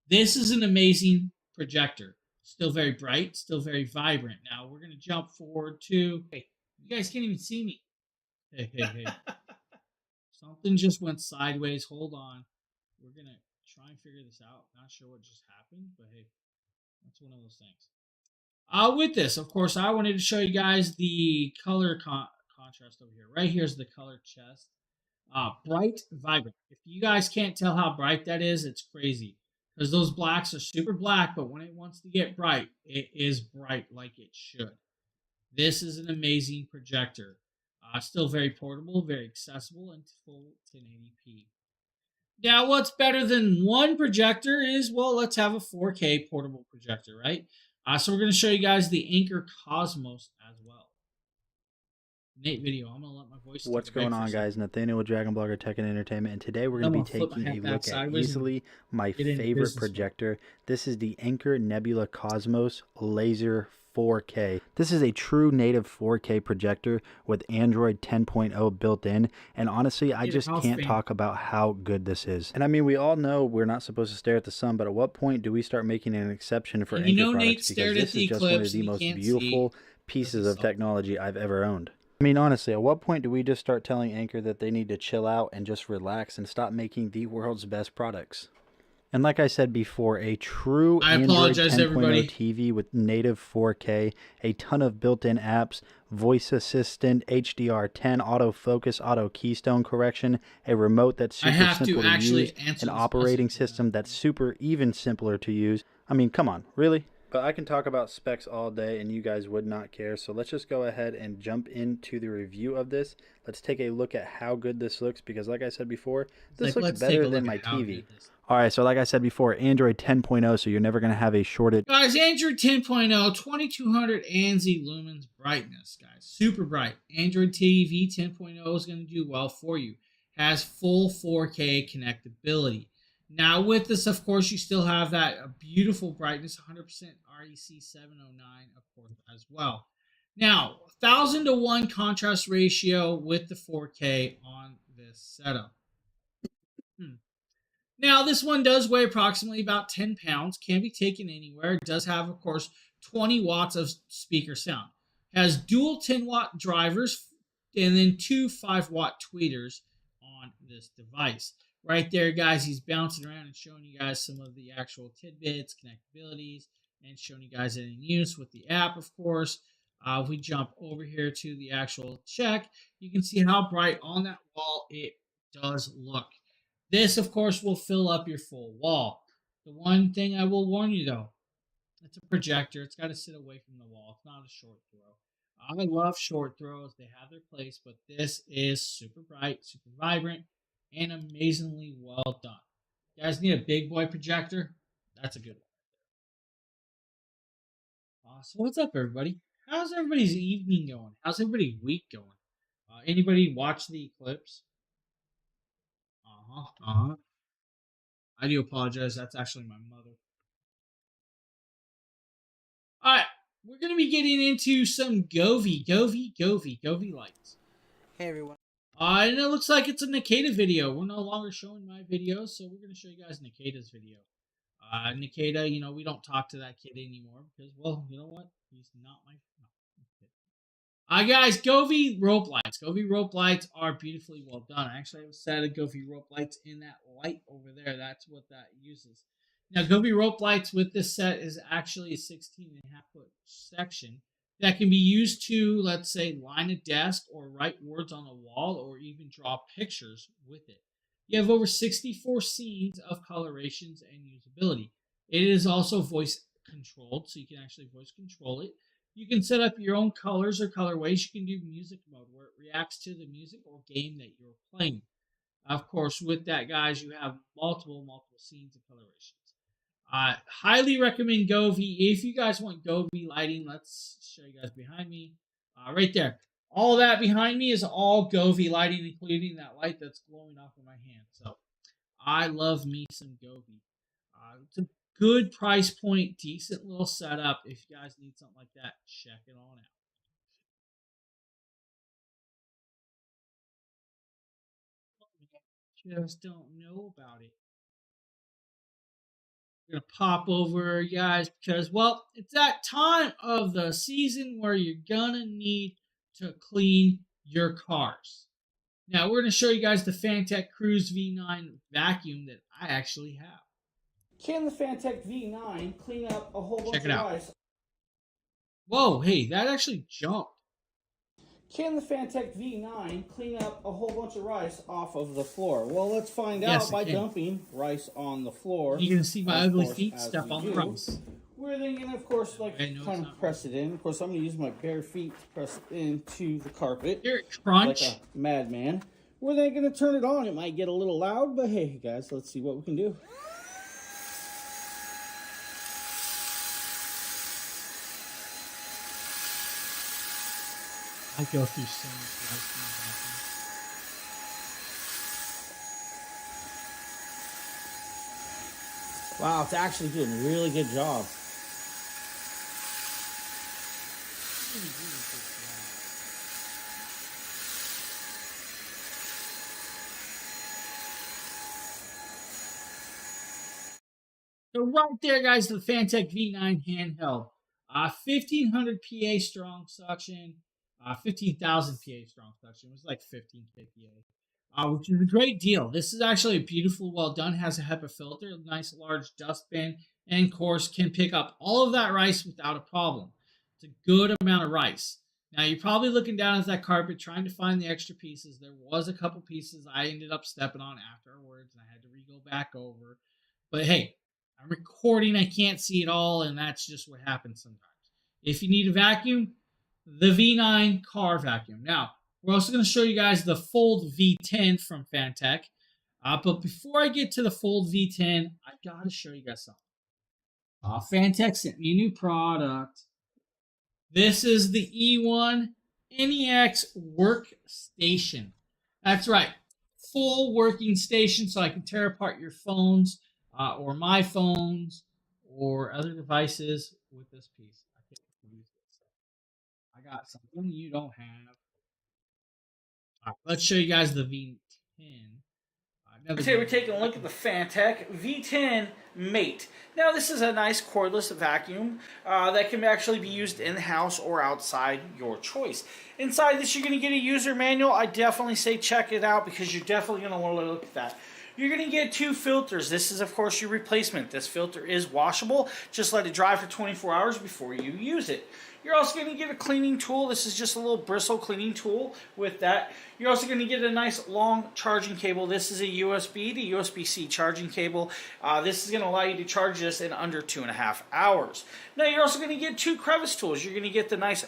A: This is an amazing projector. Still very bright, still very vibrant. Now, we're going to jump forward to... Hey, you guys can't even see me. Hey. Something just went sideways. Hold on. We're going to try and figure this out. Not sure what just happened, but hey, that's one of those things. With this, of course, I wanted to show you guys the color contrast over here. Right here is the color chest. Bright, vibrant. If you guys can't tell how bright that is, it's crazy. Because those blacks are super black, but when it wants to get bright, it is bright like it should. This is an amazing projector. Still very portable, very accessible, and full 1080p. Now, what's better than one projector is, well, let's have a 4K portable projector, right? So we're going to show you guys the Anker Cosmos as well. Nate video. I'm going to let my voice...
G: What's going on, guys? Nathaniel with Dragon Blogger Tech and Entertainment, and today we're going to be taking a look at easily my favorite projector. This is the Anker Nebula Cosmos Laser 4K. This is a true native 4K projector with Android 10.0 built in, and honestly, I just can't talk about how good this is. And I mean, we all know we're not supposed to stare at the sun, but at what point do we start making an exception for Anker products? Because this is just one of the most beautiful pieces of technology I've ever owned. I mean, honestly, at what point do we just start telling Anker that they need to chill out and just relax and stop making the world's best products? And like I said before, a true Android 10.0 TV with native 4K, a ton of built-in apps, voice assistant, HDR10, autofocus, auto keystone correction, a remote that's super simple to use, an operating system that's super even simpler to use. I mean, come on, really? But I can talk about specs all day and you guys would not care. So let's just go ahead and jump into the review of this. Let's take a look at how good this looks, because like I said before, this looks better than my TV. All right, so like I said before, Android 10.0, so you're never going to have a shortage.
A: Guys, Android 10.0, 2200 ANSI lumens brightness, guys. Super bright. Android TV 10.0 is going to do well for you. Has full 4K connectability. Now, with this, of course, you still have that beautiful brightness, 100% REC 709, of course, as well. Now, 1000:1 contrast ratio with the 4K on this setup. Now, this one does weigh approximately about 10 pounds, can be taken anywhere. It does have, of course, 20 watts of speaker sound. It has dual 10-watt drivers and then 2 5-watt tweeters on this device. Right there, guys, he's bouncing around and showing you guys some of the actual tidbits, connectabilities, and showing you guys it in use with the app, of course. If we jump over here to the actual check, you can see how bright on that wall it does look. This, of course, will fill up your full wall. The one thing I will warn you, though, it's a projector. It's got to sit away from the wall. It's not a short throw. I love short throws. They have their place, but this is super bright, super vibrant, and amazingly well done. You guys need a big boy projector? That's a good one. So what's up, everybody? How's everybody's evening going? How's everybody's week going? Anybody watch the eclipse? I do apologize. That's actually my mother. All right. We're going to be getting into some Govee lights.
C: Hey, everyone.
A: And it looks like it's a Nikita video. We're no longer showing my videos, so we're going to show you guys Nikita's video. Nikita, you know, we don't talk to that kid anymore because, well, you know what? He's not my... guys, Govee rope lights. Govee rope lights are beautifully well done. I actually have a set of Govee rope lights in that light over there. That's what that uses. Now, Govee rope lights with this set is actually a 16.5-foot section that can be used to, let's say, line a desk or write words on a wall or even draw pictures with it. You have over 64 scenes of colorations and usability. It is also voice controlled, so you can actually voice control it. You can set up your own colors or colorways. You can do music mode where it reacts to the music or game that you're playing. Of course, with that, guys, you have multiple scenes of colorations. Highly recommend Govee. If you guys want Govee lighting, let's show you guys behind me. Right there. All that behind me is all Govee lighting, including that light that's glowing off of my hand. So I love me some Govee. It's a good price point, decent little setup. If you guys need something like that, check it on out. Just don't know about it. We're going to pop over, guys, because, well, it's that time of the season where you're going to need to clean your cars. Now, we're going to show you guys the Fantech Cruise V9 vacuum that I actually have.
H: Can the Fantech V9 clean up a whole bunch of ice?
A: Whoa, hey, that actually jumped.
H: Can the Fantech V9 clean up a whole bunch of rice off of the floor? Well, let's find out by dumping rice on the floor.
A: You can see my ugly feet step on the rice.
H: We're then going to, of course, kind of press it in. Of course, I'm going to use my bare feet to press it into the carpet.
A: Here, crunch.
H: Like a madman. We're then going to turn it on. It might get a little loud, but hey, guys, let's see what we can do.
A: I go through so much rice in the bathroom.
H: Wow, it's actually doing a really good job.
A: So right there, guys, the Fantech V9 handheld. 1,500 PA strong suction. 15,000 PA strong suction. It was like 15K which is a great deal. This is actually beautiful, well done, has a HEPA filter, a nice large dustbin, and of course can pick up all of that rice without a problem. It's a good amount of rice. Now you're probably looking down at that carpet trying to find the extra pieces. There was a couple pieces I ended up stepping on afterwards, and I had to go back over. But hey, I'm recording, I can't see it all, and that's just what happens sometimes. If you need a vacuum, the V9 car vacuum. Now, we're also going to show you guys the Fold V10 from Fantech. But before I get to the Fold V10, I got to show you guys something. Fantech sent me a new product. This is the E1 NEX Workstation. That's right. Full working station, so I can tear apart your phones or my phones or other devices with this piece. I can't use this. I got something you don't have. All right, let's show you guys the V10.
H: Today we're taking a look at the Fantech V10 Mate. Now this is a nice cordless vacuum that can actually be used in the house or outside, your choice. Inside this you're going to get a user manual. I definitely say check it out because you're definitely going to want to look at that. You're going to get 2 filters. This is of course your replacement. This filter is washable. Just let it dry for 24 hours before you use it. You're also going to get a cleaning tool. This is just a little bristle cleaning tool with that. You're also going to get a nice long charging cable. This is a USB to USB-C charging cable. This is going to allow you to charge this in under 2.5 hours. Now you're also going to get 2 crevice tools. You're going to get the nice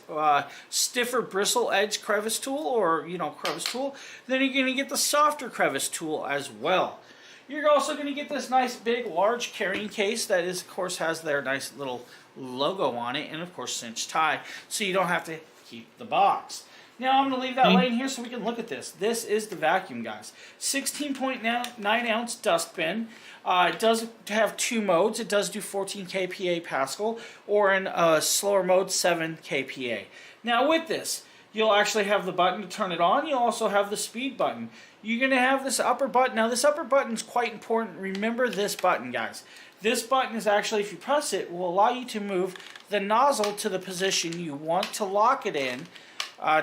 H: stiffer bristle edge crevice tool, or crevice tool. Then you're going to get the softer crevice tool as well. You're also going to get this nice big large carrying case that is of course has their nice little logo on it, and of course cinch tie, so you don't have to keep the box. Now I'm going to leave that laying here so we can look at this. This is the vacuum, guys. 16.9 ounce dustbin. It does have 2 modes. It does do 14 kPa Pascal, or in a slower mode 7 kPa. Now with this, you'll actually have the button to turn it on. You'll also have the speed button. You're going to have this upper button. Now this upper button is quite important. Remember this button, guys. This button is actually, if you press it, will allow you to move the nozzle to the position you want to lock it in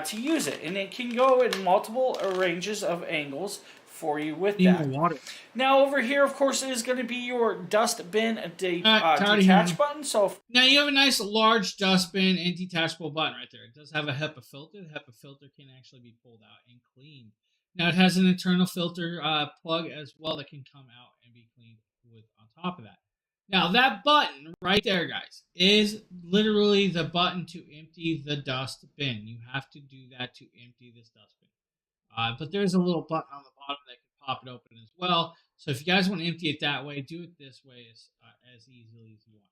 H: to use it. And it can go in multiple ranges of angles for you with that. Now over here, of course, is going to be your dustbin detach button. So
A: now you have a nice large dustbin and detachable button right there. It does have a HEPA filter. The HEPA filter can actually be pulled out and cleaned. Now it has an internal filter plug as well that can come out and be cleaned with on top of that. Now that button right there, guys, is literally the button to empty the dustbin. You have to do that to empty this dustbin. But there's a little button on the bottom that can pop it open as well. So if you guys want to empty it that way, do it this way as easily as you want.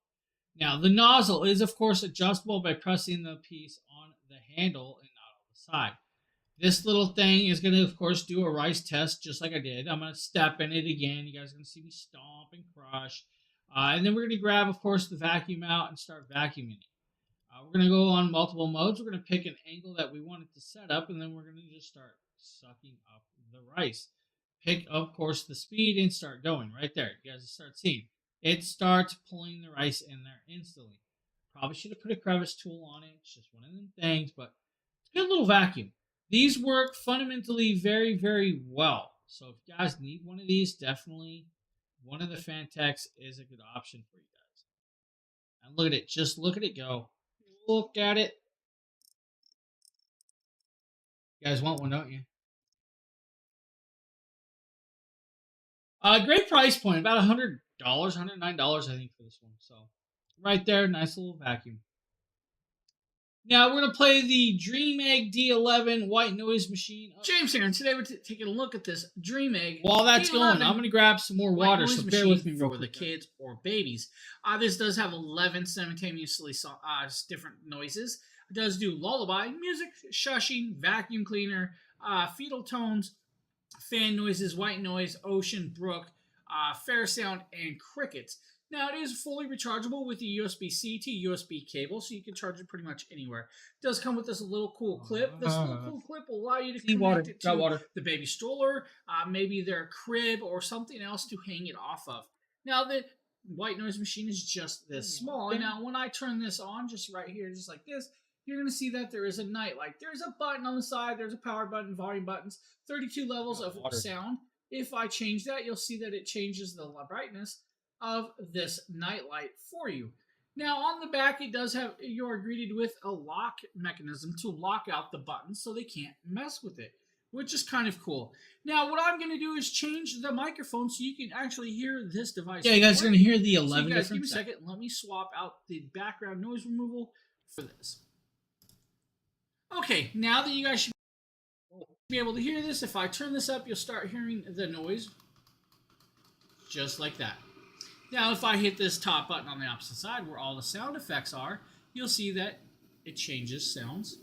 A: Now the nozzle is of course adjustable by pressing the piece on the handle and not on the side. This little thing is going to, of course, do a rice test just like I did. I'm going to step in it again. You guys are going to see me stomp and crush. And then we're going to grab, of course, the vacuum out and start vacuuming it. We're going to go on multiple modes. We're going to pick an angle that we want it to set up, and then we're going to just start sucking up the rice. Pick, of course, the speed and start going right there. You guys start seeing. It starts pulling the rice in there instantly. Probably should have put a crevice tool on it. It's just one of them things, but it's a good little vacuum. These work fundamentally very, very well. So if you guys need one of these, definitely one of the Fantechs is a good option for you guys. And look at it. Just look at it go. Look at it. You guys want one, don't you? Great price point. About $100, $109, I think, for this one. So right there, nice little vacuum. Now we're going to play the DreamEgg D11 white noise machine. James here, and today we're taking a look at this DreamEgg. While that's going, I'm going to grab some more water, so bear with me for the kids or babies. This does have 11 simultaneously different noises. It does do lullaby, music, shushing, vacuum cleaner, fetal tones, fan noises, white noise, ocean, brook, fair sound, and crickets. Now, it is fully rechargeable with the USB-C to USB cable, so you can charge it pretty much anywhere. It does come with this little cool clip. This little cool clip will allow you to connect it to the baby stroller, maybe their crib, or something else to hang it off of. Now, the white noise machine is just this small. Now, when I turn this on, just right here, just like this, you're going to see that there is a night light. There's a button on the side. There's a power button, volume buttons, 32 levels of sound. If I change that, you'll see that it changes the brightness of this night light for you. Now, on the back, it does have, you are greeted with a lock mechanism to lock out the buttons so they can't mess with it, which is kind of cool. Now, what I'm going to do is change the microphone so you can actually hear this device. Yeah, you guys are going to hear the 11 different. Give me a second. Let me swap out the background noise removal for this. Okay, now that you guys should be able to hear this, if I turn this up, you'll start hearing the noise just like that. Now, if I hit this top button on the opposite side where all the sound effects are, you'll see that it changes sounds.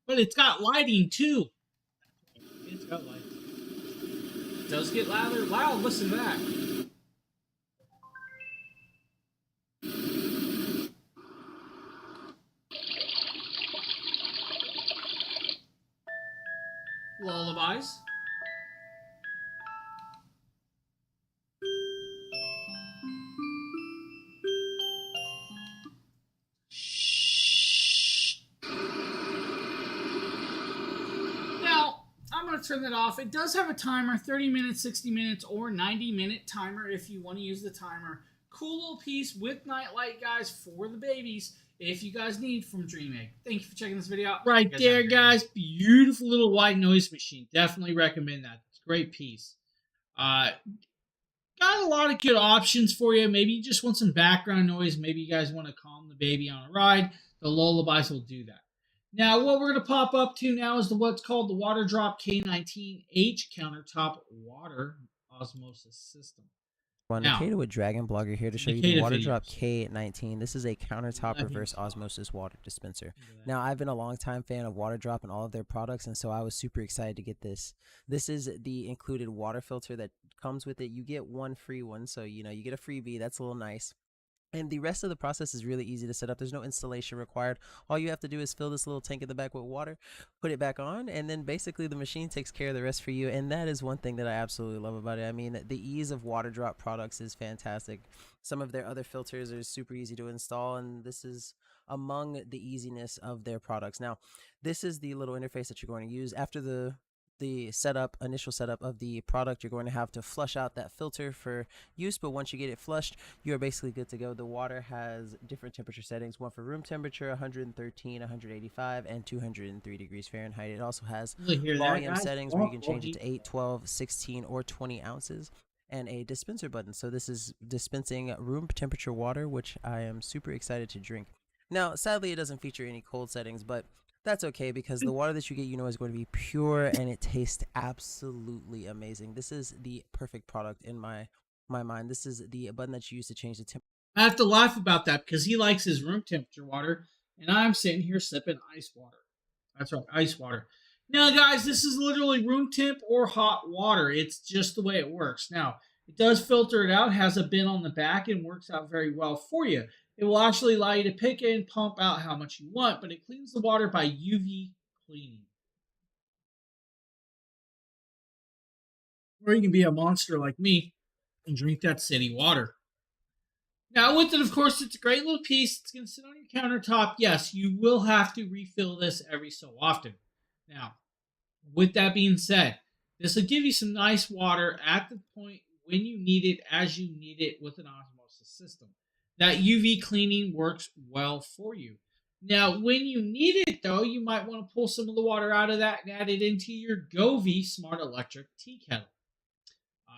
A: But it's got lighting too. It's got lighting. It does get louder. Wow, listen to that. Lullabies. Now, I'm going to turn that off. It does have a timer, 30 minutes, 60 minutes, or 90-minute timer if you want to use the timer. Cool little piece with nightlight, guys, for the babies. If you guys need from DreamEgg. Thank you for checking this video out. Right there, guys. Beautiful little white noise machine. Definitely recommend that. It's a great piece. Got a lot of good options for you. Maybe you just want some background noise. Maybe you guys want to calm the baby on a ride. The lullabies will do that. Now, what we're going to pop up to now is what's called the WaterDrop K19H countertop water osmosis system.
C: Nikita with Dragon Blogger here to show you the WaterDrop K19. This is a countertop reverse osmosis water dispenser. Now, I've been a longtime fan of WaterDrop and all of their products, and so I was super excited to get this. This is the included water filter that comes with it. You get one free one, so you get a freebie. That's a little nice. And the rest of the process is really easy to set up. There's no installation required. All you have to do is fill this little tank in the back with water, put it back on, and then basically the machine takes care of the rest for you. And that is one thing that I absolutely love about it. I mean, the ease of WaterDrop products is fantastic. Some of their other filters are super easy to install, and this is among the easiness of their products. Now, this is the little interface that you're going to use. After the initial setup of the product, you're going to have to flush out that filter for use, but once you get it flushed, you're basically good to go. The water has different temperature settings, one for room temperature, 113, 185, and 203 degrees Fahrenheit. It also has volume settings where you can change it to 8, 12, 16, or 20 ounces, and a dispenser button. So this is dispensing room temperature water, which I am super excited to drink. Now, sadly, it doesn't feature any cold settings, but that's okay because the water that you get, is going to be pure and it tastes absolutely amazing. This is the perfect product in my mind. This is the button that you use to change the temperature.
A: I have to laugh about that because he likes his room temperature water, and I'm sitting here sipping ice water. That's right, ice water. Now, guys, this is literally room temp or hot water. It's just the way it works. Now, it does filter it out, has a bin on the back, and works out very well for you. It will actually allow you to pick and pump out how much you want, but it cleans the water by UV cleaning. Or you can be a monster like me and drink that city water. Now, with it, of course, it's a great little piece. It's going to sit on your countertop. Yes, you will have to refill this every so often. Now, with that being said, this will give you some nice water at the point when you need it, as you need it with an osmosis system. That UV cleaning works well for you. Now, when you need it, though, you might want to pull some of the water out of that and add it into your Govee Smart Electric Tea Kettle.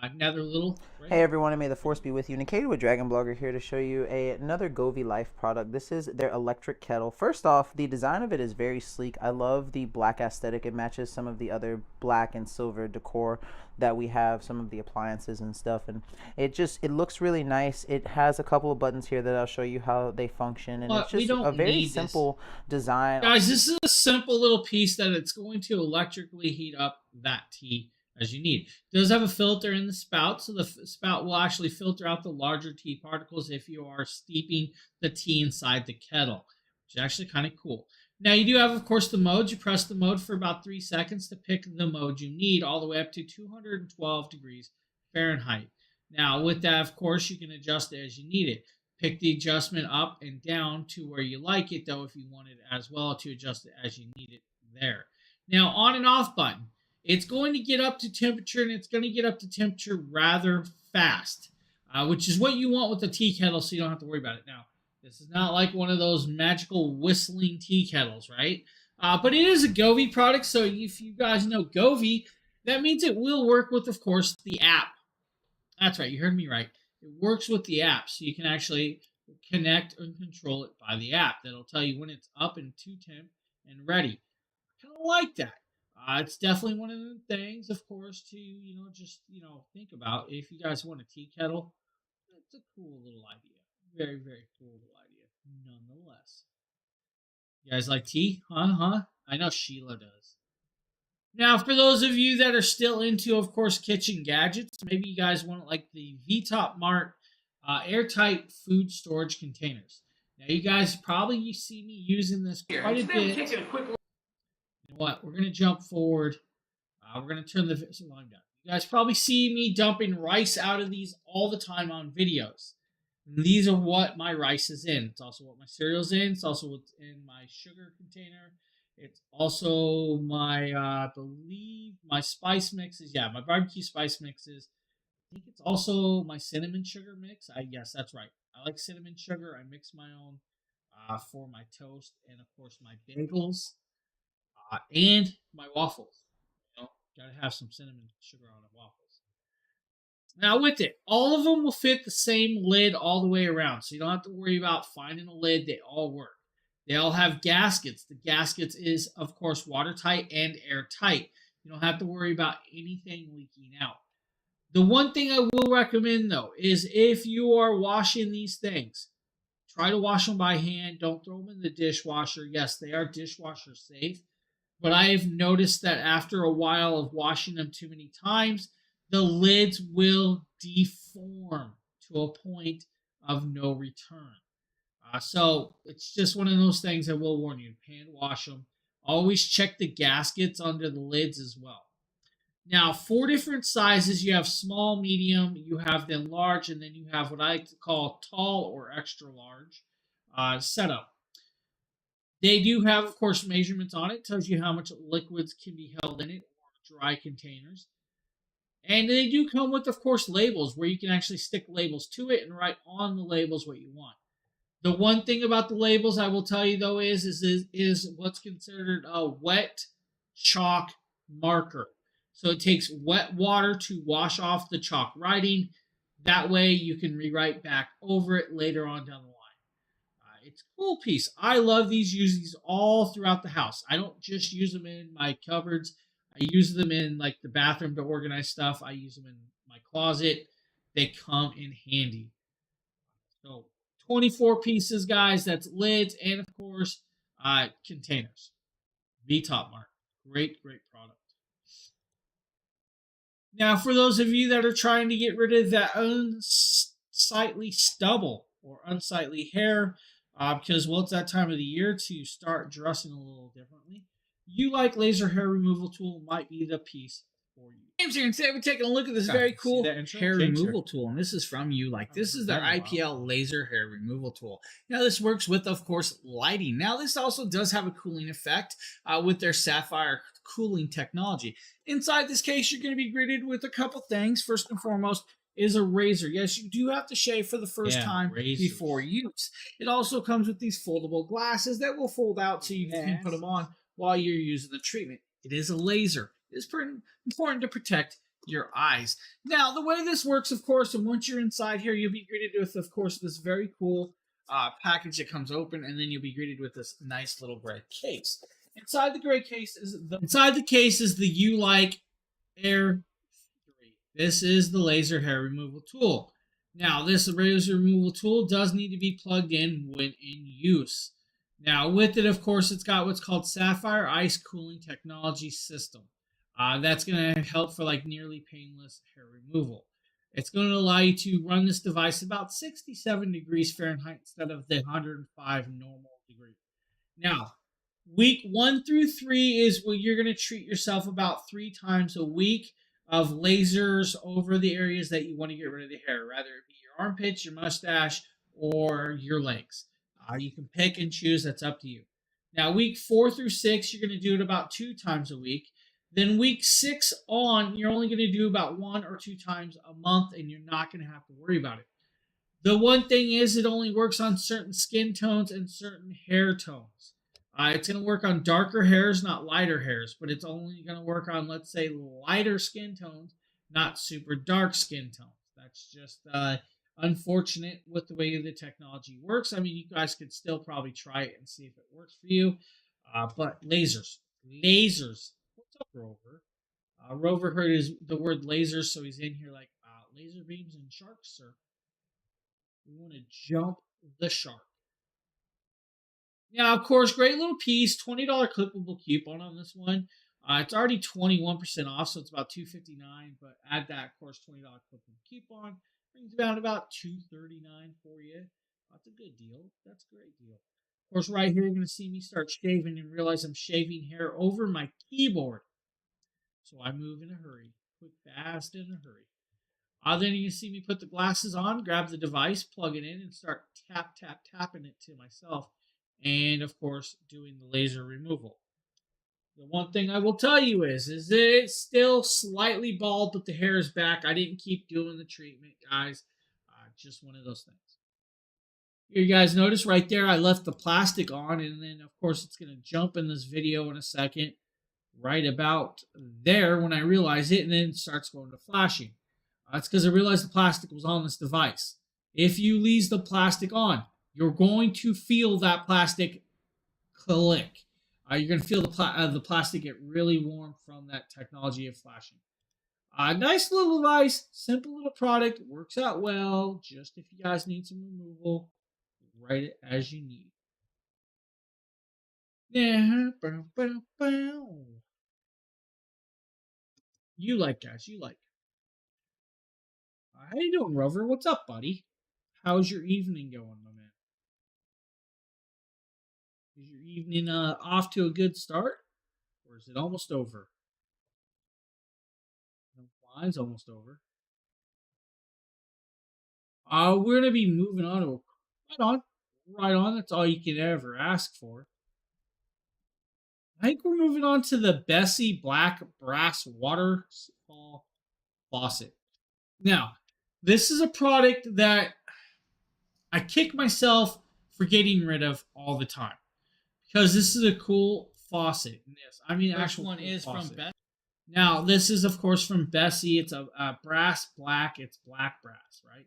A: Another little...
C: Hey everyone, and may the force be with you. Nikita with Dragon Blogger here to show you another Govee Life product. This is their electric kettle. First off, the design of it is very sleek. I love the black aesthetic. It matches some of the other black and silver decor that we have, some of the appliances and stuff, and it looks really nice. It has a couple of buttons here that I'll show you how they function, and it's just a very simple design.
A: Guys, this is a simple little piece that it's going to electrically heat up that tea as you need. It does have a filter in the spout, so the spout will actually filter out the larger tea particles if you are steeping the tea inside the kettle, which is actually kind of cool. Now, you do have, of course, the modes. You press the mode for about 3 seconds to pick the mode you need, all the way up to 212 degrees Fahrenheit. Now, with that, of course, you can adjust it as you need it. Pick the adjustment up and down to where you like it, though, if you want it as well, to adjust it as you need it there. Now, on and off button, it's going to get up to temperature, and it's going to get up to temperature rather fast, which is what you want with the tea kettle, so you don't have to worry about it. Now, this is not like one of those magical whistling tea kettles, right? But it is a Govee product, so if you guys know Govee, that means it will work with, of course, the app. That's right, you heard me right. It works with the app, so you can actually connect and control it by the app. That'll tell you when it's up and to temp and ready. I kind of like that. It's definitely one of the things, of course, to just think about. If you guys want a tea kettle, it's a cool little idea. Very, very cool little idea, nonetheless. You guys like tea? Huh? I know Sheila does. Now, for those of you that are still into, of course, kitchen gadgets, maybe you guys want like the VTop Mart airtight food storage containers. Now, you guys probably see me using this quite a bit. You know what? We're going to jump forward. We're going to turn the volume down. You guys probably see me dumping rice out of these all the time on videos. And these are what my rice is in. It's also what my cereal's in. It's also what's in my sugar container. It's also my, I believe, my spice mixes. Yeah, my barbecue spice mixes. I think it's also my cinnamon sugar mix. Yes, that's right. I like cinnamon sugar. I mix my own for my toast and, of course, my bagels and my waffles. Gotta have some cinnamon sugar on the waffles. Now, with it, all of them will fit the same lid all the way around, so you don't have to worry about finding a lid. They all work. They all have gaskets. The gaskets is, of course, watertight and airtight. You don't have to worry about anything leaking out. The one thing I will recommend, though, is if you are washing these things, try to wash them by hand. Don't throw them in the dishwasher. Yes, they are dishwasher safe, but I have noticed that after a while of washing them too many times, the lids will deform to a point of no return. So it's just one of those things I will warn you. Hand wash them. Always check the gaskets under the lids as well. Now, 4 different sizes. You have small, medium, you have then large, and then you have what I like to call tall or extra large setup. They do have, of course, measurements on it. Tells you how much liquids can be held in it, or dry containers. And they do come with, of course, labels where you can actually stick labels to it and write on the labels what you want. The one thing about the labels I will tell you, though, is what's considered a wet chalk marker. So it takes wet water to wash off the chalk writing. That way you can rewrite back over it later on down the line. It's a cool piece. I love these. Use these all throughout the house. I don't just use them in my cupboards. I use them in like the bathroom to organize stuff. I use them in my closet. They come in handy. So 24 pieces, guys. That's lids and, of course, containers. VTop Mart. Great product. Now, for those of you that are trying to get rid of that unsightly stubble or unsightly hair, because, well, it's that time of the year to start dressing a little differently, Ulike laser hair removal tool might be the piece for you. James here, and today we're taking a look at this very cool hair removal tool, and this is from Ulike. This is their IPL laser hair removal tool. Now, this works with, of course, lighting. Now, this also does have a cooling effect with their Sapphire cooling technology. Inside this case, you're going to be greeted with a couple things. First and foremost is a razor. Yes, you do have to shave for the first time before use. It also comes with these foldable glasses that will fold out so you can put them on while you're using the treatment. It is a laser. It's pretty important to protect your eyes. Now, the way this works, of course, and once you're inside here, you'll be greeted with, of course, this very cool package that comes open, and then you'll be greeted with this nice little gray case. Inside the gray case is the Ulike Air 3. This is the laser hair removal tool. Now, this laser removal tool does need to be plugged in when in use. Now, with it, of course, it's got what's called Sapphire Ice Cooling Technology System. That's going to help for like nearly painless hair removal. It's going to allow you to run this device about 67 degrees Fahrenheit instead of the 105 normal degree. Now, week 1 through 3 is where you're going to treat yourself about 3 times a week of lasers over the areas that you want to get rid of the hair, rather it be your armpits, your mustache, or your legs. You can pick and choose. That's up to you. Now, week 4 through 6, you're going to do it about 2 times a week. Then week 6 on, you're only going to do about 1 or 2 times a month, and you're not going to have to worry about it. The one thing is it only works on certain skin tones and certain hair tones. It's going to work on darker hairs, not lighter hairs, but it's only going to work on, let's say, lighter skin tones, not super dark skin tones. That's just unfortunate with the way the technology works. I mean, you guys could still probably try it and see if it works for you. But lasers. What's up, Rover? Rover heard the word lasers, so he's in here like, laser beams and sharks, sir. We want to jump the shark. Now, of course, great little piece, $20 clippable coupon on this one. It's already 21% off, so it's about $2.59. But add that, of course, $20 clippable coupon. Brings down about $2.39 for you. That's a good deal. That's a great deal. Of course, right here, you're going to see me start shaving and realize I'm shaving hair over my keyboard. So I move in a hurry. Quick, fast, in a hurry. Then you see me put the glasses on, grab the device, plug it in, and start tapping it to myself. And, of course, doing the laser removal. The one thing I will tell you is it's still slightly bald, but the hair is back. I didn't keep doing the treatment, guys. Just one of those things. Here, you guys notice right there, I left the plastic on, and then, of course, it's going to jump in this video in a second. Right about there when I realize it, and then it starts going to flashing. That's because I realized the plastic was on this device. If you leave the plastic on, you're going to feel that plastic click. You're going to feel the plastic get really warm from that technology of flashing. Nice little device, simple little product, works out well. Just if you guys need some removal, write it as you need. Yeah. You like, guys, you like. How you doing, Rover? What's up, buddy? How's your evening going, my man? Is your evening off to a good start? Or is it almost over? Mine's almost over. We're going to be moving on to right on. That's all you can ever ask for. I think we're moving on to the Bessey Black Brass Waterfall Faucet. Now, this is a product that I kick myself for getting rid of all the time. Because this is a cool faucet. Yes, I mean, actual one is from Bessey. Now, this is, of course, from Bessey. It's a brass black. It's black brass, right?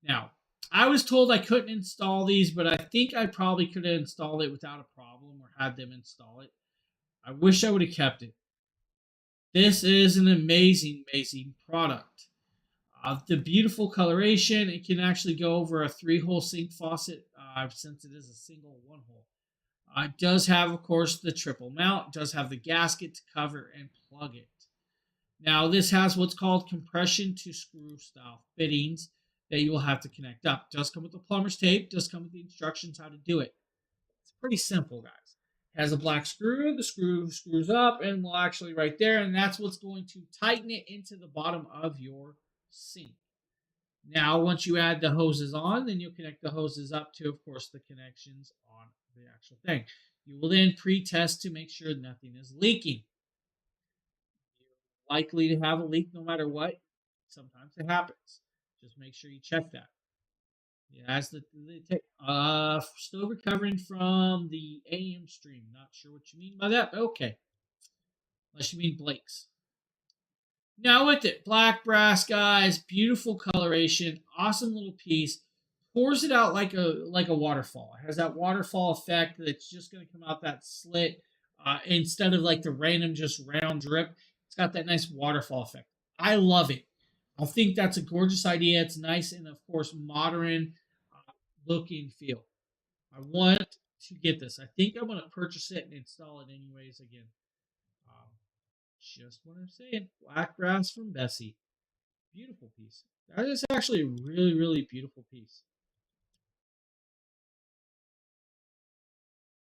A: Now, I was told I couldn't install these, but I think I probably could have installed it without a problem or had them install it. I wish I would have kept it. This is an amazing, amazing product. The beautiful coloration. It can actually go over a 3-hole sink faucet since it is a single 1-hole. It does have, of course, the triple mount. It does have the gasket to cover and plug it. Now, this has what's called compression to screw style fittings that you will have to connect up. It does come with the plumber's tape. It does come with the instructions how to do it. It's pretty simple, guys. It has a black screw. The screw screws up and will actually right there, and that's what's going to tighten it into the bottom of your sink. Now, once you add the hoses on, then you'll connect the hoses up to, of course, the connections on the actual thing. You will then pre-test to make sure nothing is leaking. You're likely to have a leak no matter what. Sometimes it happens. Just make sure you check that. It has still recovering from the AM stream. Not sure what you mean by that, but okay. Unless you mean Blake's. Now with it, black brass, guys, beautiful coloration, awesome little piece. Pours it out like a waterfall. It has that waterfall effect that's just going to come out that slit instead of like the random just round drip. It's got that nice waterfall effect. I love it. I think that's a gorgeous idea. It's nice and, of course, modern looking feel. I want to get this. I think I'm going to purchase it and install it anyways again. Just what I'm saying. Black brass from Bessey. Beautiful piece. That is actually a really, really beautiful piece.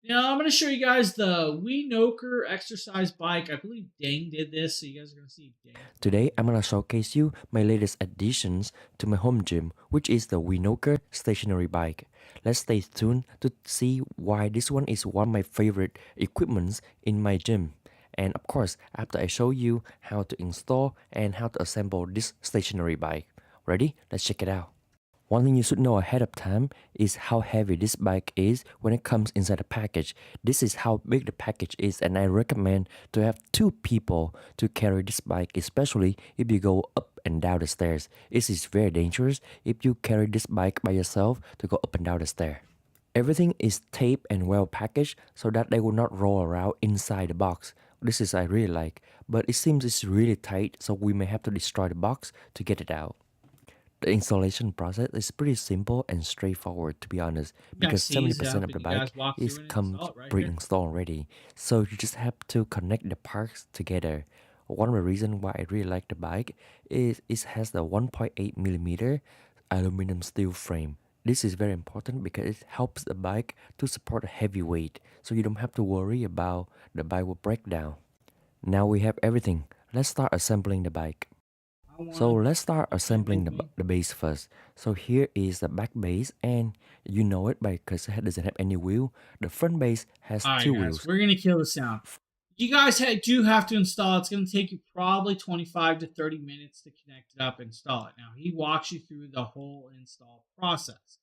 A: Now I'm going to show you guys the Winoker exercise bike. I believe Dang did this, so you guys are going to see Dang.
I: Today I'm going to showcase you my latest additions to my home gym, which is the Winoker stationary bike. Let's stay tuned to see why this one is one of my favorite equipments in my gym. And of course, after I show you how to install and how to assemble this stationary bike. Ready? Let's check it out. One thing you should know ahead of time is how heavy this bike is when it comes inside the package. This is how big the package is, and I recommend to have 2 people to carry this bike, especially if you go up and down the stairs. It is very dangerous if you carry this bike by yourself to go up and down the stair. Everything is taped and well packaged so that they will not roll around inside the box. This is I really like, but it seems it's really tight, so we may have to destroy the box to get it out. The installation process is pretty simple and straightforward, to be honest, because 70% of the bike comes pre-installed already. So you just have to connect the parts together. One of the reasons why I really like the bike is it has the 1.8mm aluminum steel frame. This is very important because it helps the bike to support a heavy weight, so you don't have to worry about the bike will break down. Now we have everything. Let's start assembling the bike. So let's start assembling the base first. So here is the back base, and you know it because it doesn't have any wheel. The front base has 2 wheels.
A: We're going to kill the sound. You guys do have to install. It's going to take you probably 25 to 30 minutes to connect it up and install it. Now, he walks you through the whole install process.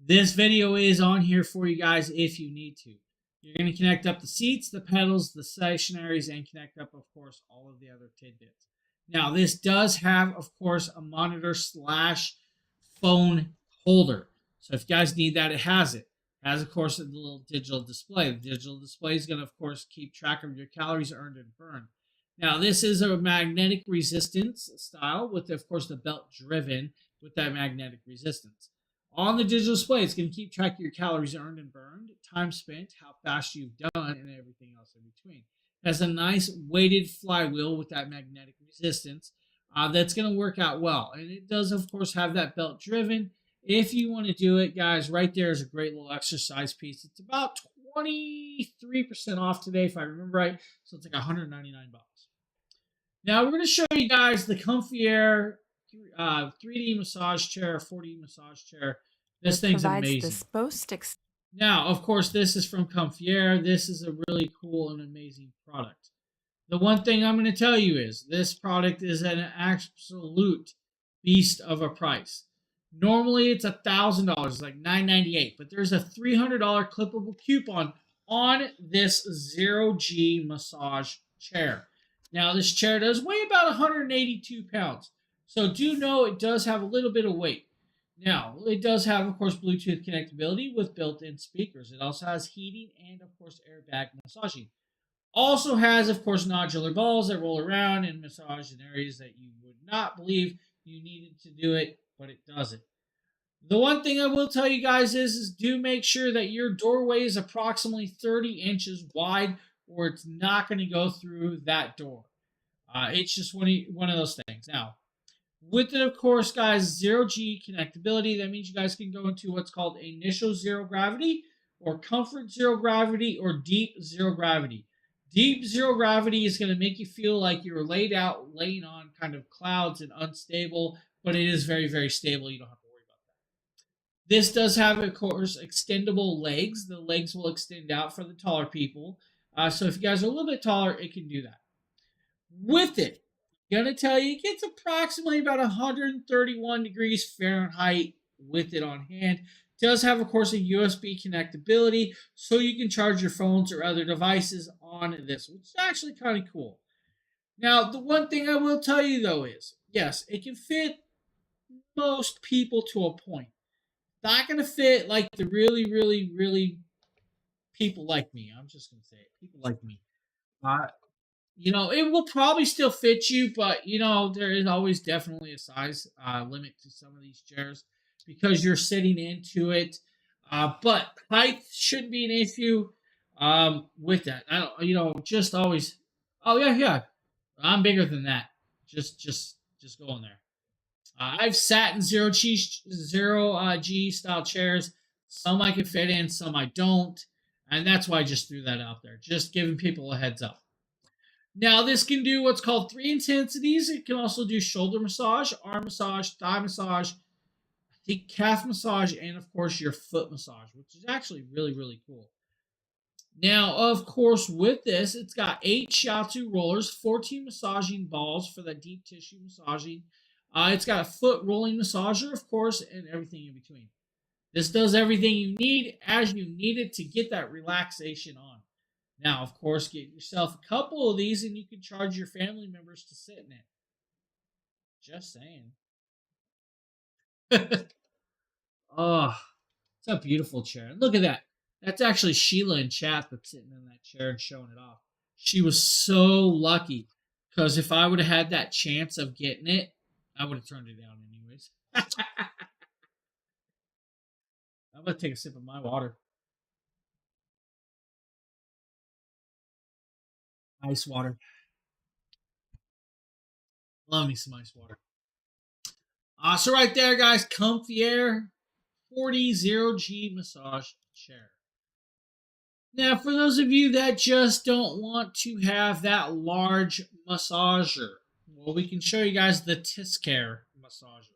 A: This video is on here for you guys if you need to. You're going to connect up the seats, the pedals, the stationaries, and connect up, of course, all of the other tidbits. Now, this does have, of course, a monitor / phone holder. So if you guys need that, it has it. It has, of course, a little digital display. The digital display is going to, of course, keep track of your calories earned and burned. Now, this is a magnetic resistance style with, of course, the belt driven with that magnetic resistance. On the digital display, it's going to keep track of your calories earned and burned, time spent, how fast you've done, and everything else in between. Has a nice weighted flywheel with that magnetic resistance that's going to work out well. And it does, of course, have that belt driven. If you want to do it, guys, right there is a great little exercise piece. It's about 23% off today, if I remember right. So it's like $199. Now, we're going to show you guys the Comfy Air 3D massage chair, 4D massage chair. This thing's amazing. Now, of course, this is from Comfy Air. This is a really cool and amazing product. The one thing I'm going to tell you is this product is an absolute beast of a price. Normally, it's $1,000, like $998, but there's a $300 clippable coupon on this Zero G massage chair. Now, this chair does weigh about 182 pounds, so do know it does have a little bit of weight. Now, it does have, of course, Bluetooth connectability with built-in speakers. It also has heating and, of course, airbag massaging. Also has, of course, nodular balls that roll around and massage in areas that you would not believe you needed to do it, but it does it. The one thing I will tell you guys is do make sure that your doorway is approximately 30 inches wide, or it's not going to go through that door. It's just one of those things. Now, with it, of course, guys, Zero G connectability. That means you guys can go into what's called initial zero gravity, or comfort zero gravity, or deep zero gravity. Deep zero gravity is going to make you feel like you're laying on kind of clouds and unstable, but it is very, very stable. You don't have to worry about that. This does have, of course, extendable legs. The legs will extend out for the taller people. So if you guys are a little bit taller, it can do that. With it, I'm going to tell you, it gets approximately about 131 degrees Fahrenheit with it on hand. It does have, of course, a USB connectability, so you can charge your phones or other devices on this, which is actually kind of cool. Now, the one thing I will tell you, though, is, yes, it can fit most people to a point. Not going to fit, like, the really, really, really people like me. I'm just going to say it. People like me. It will probably still fit you, but, there is always definitely a size limit to some of these chairs because you're sitting into it. But height shouldn't be an issue with that. I don't, just always, oh, yeah, I'm bigger than that. Just go in there. I've sat in zero G style chairs. Some I can fit in, some I don't. And that's why I just threw that out there. Just giving people a heads up. Now, this can do what's called 3 intensities. It can also do shoulder massage, arm massage, thigh massage, I think calf massage, and of course your foot massage, which is actually really, really cool. Now, of course, with this, it's got 8 shiatsu rollers, 14 massaging balls for that deep tissue massaging. It's got a foot rolling massager, of course, and everything in between. This does everything you need as you need it to get that relaxation on. Now, of course, get yourself a couple of these and you can charge your family members to sit in it. Just saying. Oh, it's a beautiful chair. Look at that. That's actually Sheila in chat that's sitting in that chair and showing it off. She was so lucky because if I would have had that chance of getting it, I would have turned it down anyways. I'm going to take a sip of my water. Ice water. Love me some ice water. So right there, guys, Comfy Air 40 0G massage chair. Now, for those of you that just don't want to have that large massager, well, we can show you guys the Tiscare massager.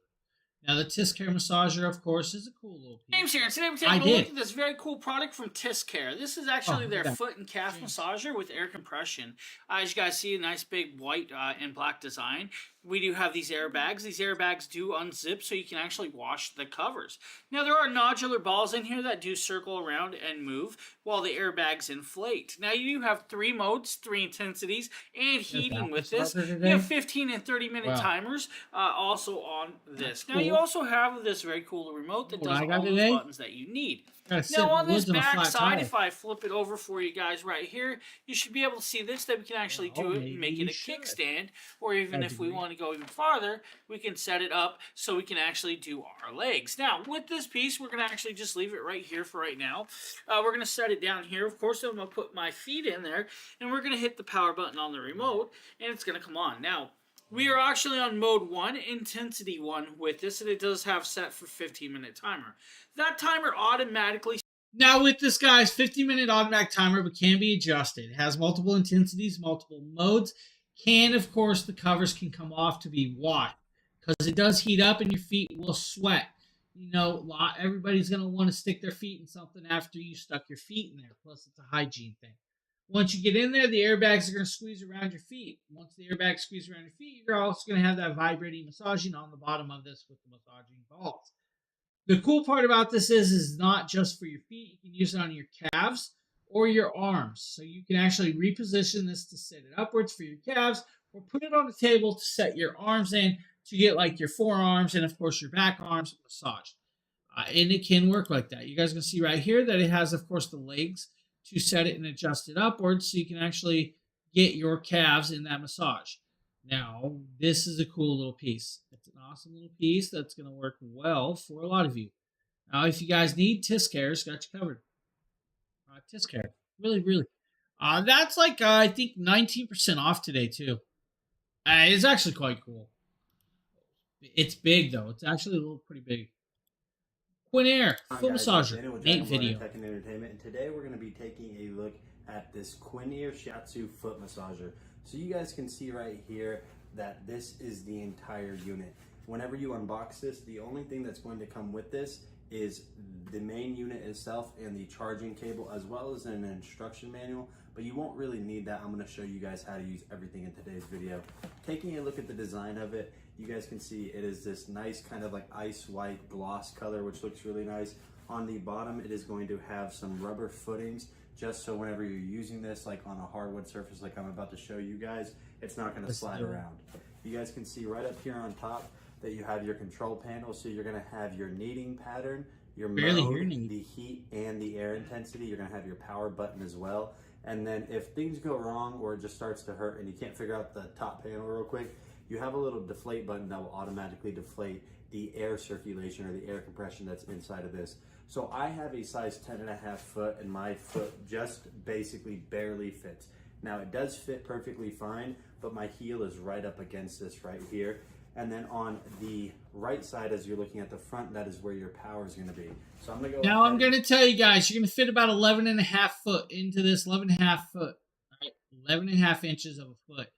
A: Now, the Tiscare massager, of course, is a cool little piece.
H: James here, and today we're taking a look at this very cool product from Tiscare. This is actually their foot and calf massager with air compression. As you guys see, a nice big white and black design. We do have these airbags. These airbags do unzip so you can actually wash the covers. Now, there are nodular balls in here that do circle around and move while the airbags inflate. Now, you do have 3 modes, 3 intensities, and heating with this. You have 15 and 30-minute timers also on this. Now, you also have this very cool remote that does all those buttons that you need. Now, on this back side, if I flip it over for you guys right here, you should be able to see this, that we can actually do it and make it a kickstand, or even if we want to go even farther, we can set it up so we can actually do our legs. Now, with this piece, we're going to actually just leave it right here for right now. We're going to set it down here. Of course, I'm going to put my feet in there, and we're going to hit the power button on the remote, and it's going to come on. Now, we are actually on mode 1, intensity 1 with this, and it does have set for 15-minute timer. That timer automatically...
A: Now with this, guys, 15-minute automatic timer, but can be adjusted. It has multiple intensities, multiple modes. Of course, the covers can come off to be washed because it does heat up and your feet will sweat. You know, everybody's going to want to stick their feet in something after you stuck your feet in there. Plus, it's a hygiene thing. Once you get in there, the airbags are going to squeeze around your feet. Once the airbags squeeze around your feet, you're also going to have that vibrating massaging on the bottom of this with the massaging balls. The cool part about this is not just for your feet. You can use it on your calves or your arms. So you can actually reposition this to set it upwards for your calves or put it on the table to set your arms in to get like your forearms and, of course, your back arms massaged. And it can work like that. You guys can see right here that it has, of course, the legs to set it and adjust it upwards so you can actually get your calves in that massage. Now, this is a cool little piece. It's an awesome little piece that's going to work well for a lot of you. Now, if you guys need Tiscare's, got you covered. Tiscare. Really, really. That's like, I think, 19% off today, too. It's actually quite cool. It's big, though. It's actually a little pretty big. Quinair, foot massager, Nate video.
G: Tech and Entertainment, and today we're going to be taking a look at this Quinair Shiatsu foot massager. So you guys can see right here that this is the entire unit. Whenever you unbox this, the only thing that's going to come with this is the main unit itself and the charging cable, as well as an instruction manual, but you won't really need that. I'm going to show you guys how to use everything in today's video. Taking a look at the design of it, you guys can see it is this nice kind of like ice white gloss color, which looks really nice. On the bottom, it is going to have some rubber footings, just so whenever you're using this, like on a hardwood surface like I'm about to show you guys, it's not going to slide around. You guys can see right up here on top that you have your control panel, so you're going to have your kneading pattern, your mode, the heat, and the air intensity. You're going to have your power button as well. And then if things go wrong or it just starts to hurt and you can't figure out the top panel real quick, you have a little deflate button that will automatically deflate the air circulation or the air compression that's inside of this. So I have a size 10.5 foot and my foot just basically barely fits. Now it does fit perfectly fine, but my heel is right up against this right here. And then on the right side as you're looking at the front, that is where your power is going to be. So I'm going to go.
A: Now I'm going to tell you guys, you're going to fit about 11.5 foot into this, 11.5 foot, right? 11.5 inches of a foot.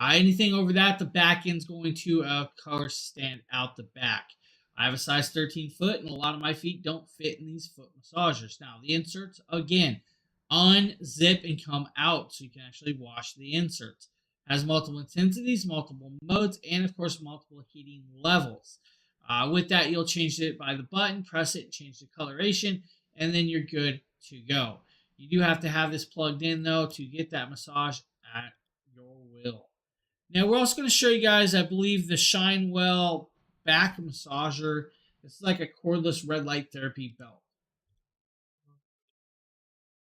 A: Anything over that, the back end's going to, of course, stand out the back. I have a size 13 foot, and a lot of my feet don't fit in these foot massagers. Now, the inserts, again, unzip and come out so you can actually wash the inserts. Has multiple intensities, multiple modes, and, of course, multiple heating levels. With that, you'll change it by the button, press it, change the coloration, and then you're good to go. You do have to have this plugged in, though, to get that massage at your will. Now, we're also going to show you guys, I believe, the Shinewell back massager. This is like a cordless red light therapy belt.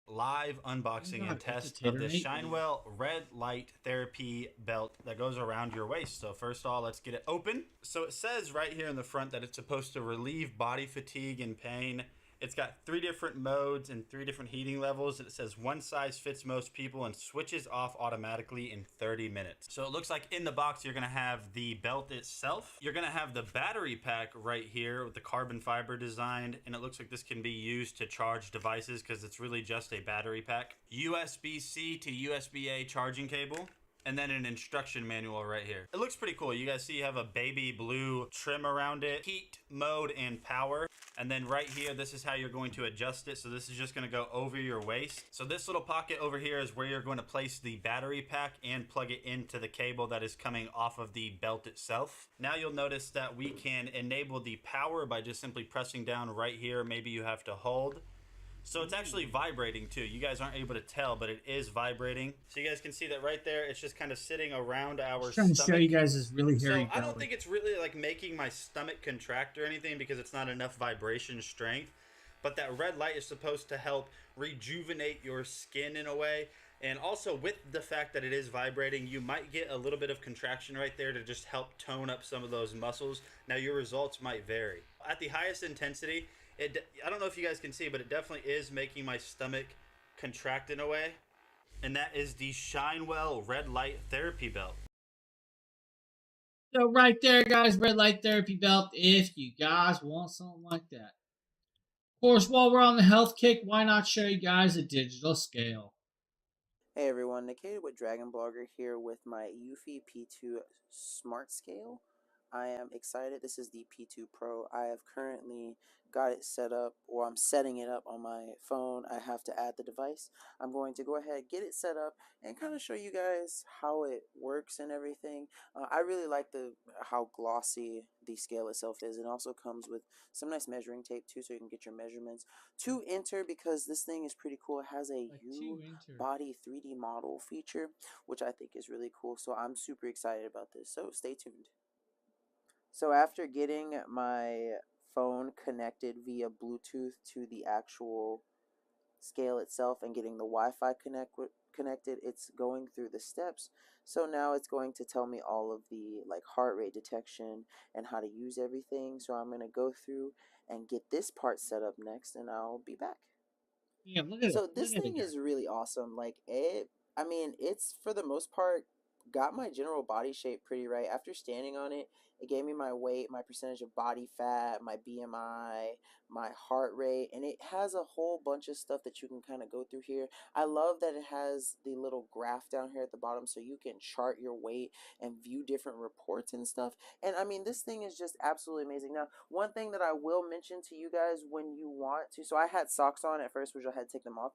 G: Live unboxing and test of the Shinewell red light therapy belt that goes around your waist. So first of all, let's get it open. So it says right here in the front that it's supposed to relieve body fatigue and pain. It's got 3 different modes and 3 different heating levels. It says one size fits most people and switches off automatically in 30 minutes. So it looks like in the box, you're gonna have the belt itself. You're gonna have the battery pack right here with the carbon fiber design. And it looks like this can be used to charge devices because it's really just a battery pack. USB-C to USB-A charging cable. And then an instruction manual right here. It looks pretty cool. You guys see you have a baby blue trim around it, heat, mode, and power. And then right here, this is how you're going to adjust it. So this is just gonna go over your waist. So this little pocket over here is where you're going to place the battery pack and plug it into the cable that is coming off of the belt itself. Now you'll notice that we can enable the power by just simply pressing down right here. Maybe you have to hold. So it's actually vibrating too. You guys aren't able to tell, but it is vibrating. So you guys can see that right there. It's just kind of sitting around our
A: trying
G: stomach.
A: to show you guys this really hairy
G: So I don't think it's really like making my stomach contract or anything because it's not enough vibration strength. But that red light is supposed to help rejuvenate your skin in a way. And also with the fact that it is vibrating, you might get a little bit of contraction right there to just help tone up some of those muscles. Now your results might vary. At the highest intensity, I don't know if you guys can see, but it definitely is making my stomach contract in a way. And that is the Shinewell red light therapy belt.
A: So right there, guys, red light therapy belt, if you guys want something like that. Of course, while we're on the health kick, why not show you guys a digital scale?
C: Hey everyone, Nikita with Dragon Blogger here with my Eufy P2 Smart Scale. I am excited. This is the P2 Pro. I have currently got it set up, or I'm setting it up on my phone. I have to add the device. I'm going to go ahead, get it set up, and kind of show you guys how it works and everything. I really like how glossy the scale itself is. It also comes with some nice measuring tape too, so you can get your measurements. To enter, because this thing is pretty cool, it has a U-Body 3D model feature, which I think is really cool. So I'm super excited about this. So stay tuned. So after getting my phone connected via Bluetooth to the actual scale itself and getting the Wi-Fi connected, it's going through the steps. So now it's going to tell me all of the heart rate detection and how to use everything. So I'm going to go through and get this part set up next, and I'll be back.
A: Yeah, look at
C: so this thing is really awesome. I mean, it's for the most part got my general body shape pretty right. After standing on it, it gave me my weight, my percentage of body fat, my BMI, my heart rate, and it has a whole bunch of stuff that you can kind of go through here. I love that it has the little graph down here at the bottom so you can chart your weight and view different reports and stuff. And I mean, this thing is just absolutely amazing. Now, one thing that I will mention to you guys when you want to, so I had socks on at first, which I had to take them off,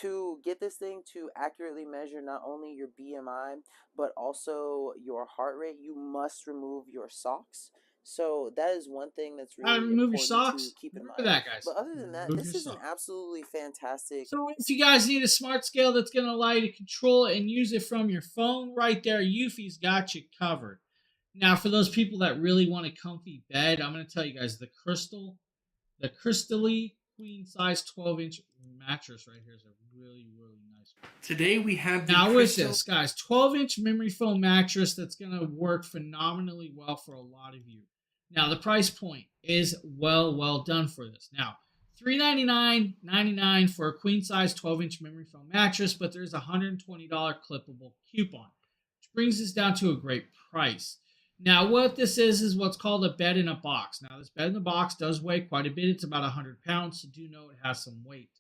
C: to get this thing to accurately measure not only your BMI, but also your heart rate, you must remove your socks. So that is one thing that's really important to keep in mind.
A: That, guys.
C: But other than that, this is an absolutely fantastic.
A: So if you guys need a smart scale that's going to allow you to control it and use it from your phone, right there, Eufy's got you covered. Now, for those people that really want a comfy bed, I'm going to tell you guys the Crystally queen size 12-inch mattress right here is a really, really nice one.
J: Today we have
A: with this, guys, 12-inch memory foam mattress that's going to work phenomenally well for a lot of you. Now, the price point is well done for this. Now, $399.99 for a queen size 12-inch memory foam mattress, but there's a $120 clippable coupon, which brings us down to a great price. Now, what this is what's called a bed in a box. Now, this bed in a box does weigh quite a bit. It's about 100 pounds, so do know it has some weight.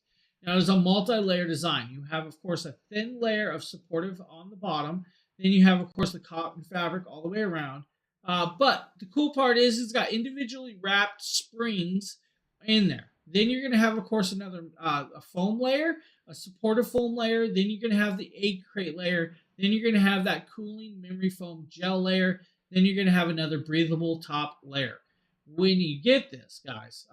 A: Now, there's a multi-layer design. You have, of course, a thin layer of supportive on the bottom. Then you have, of course, the cotton fabric all the way around. But the cool part is it's got individually wrapped springs in there. Then you're going to have, of course, another a foam layer, a supportive foam layer. Then you're going to have the egg crate layer. Then you're going to have that cooling memory foam gel layer. Then you're going to have another breathable top layer. When you get this, guys,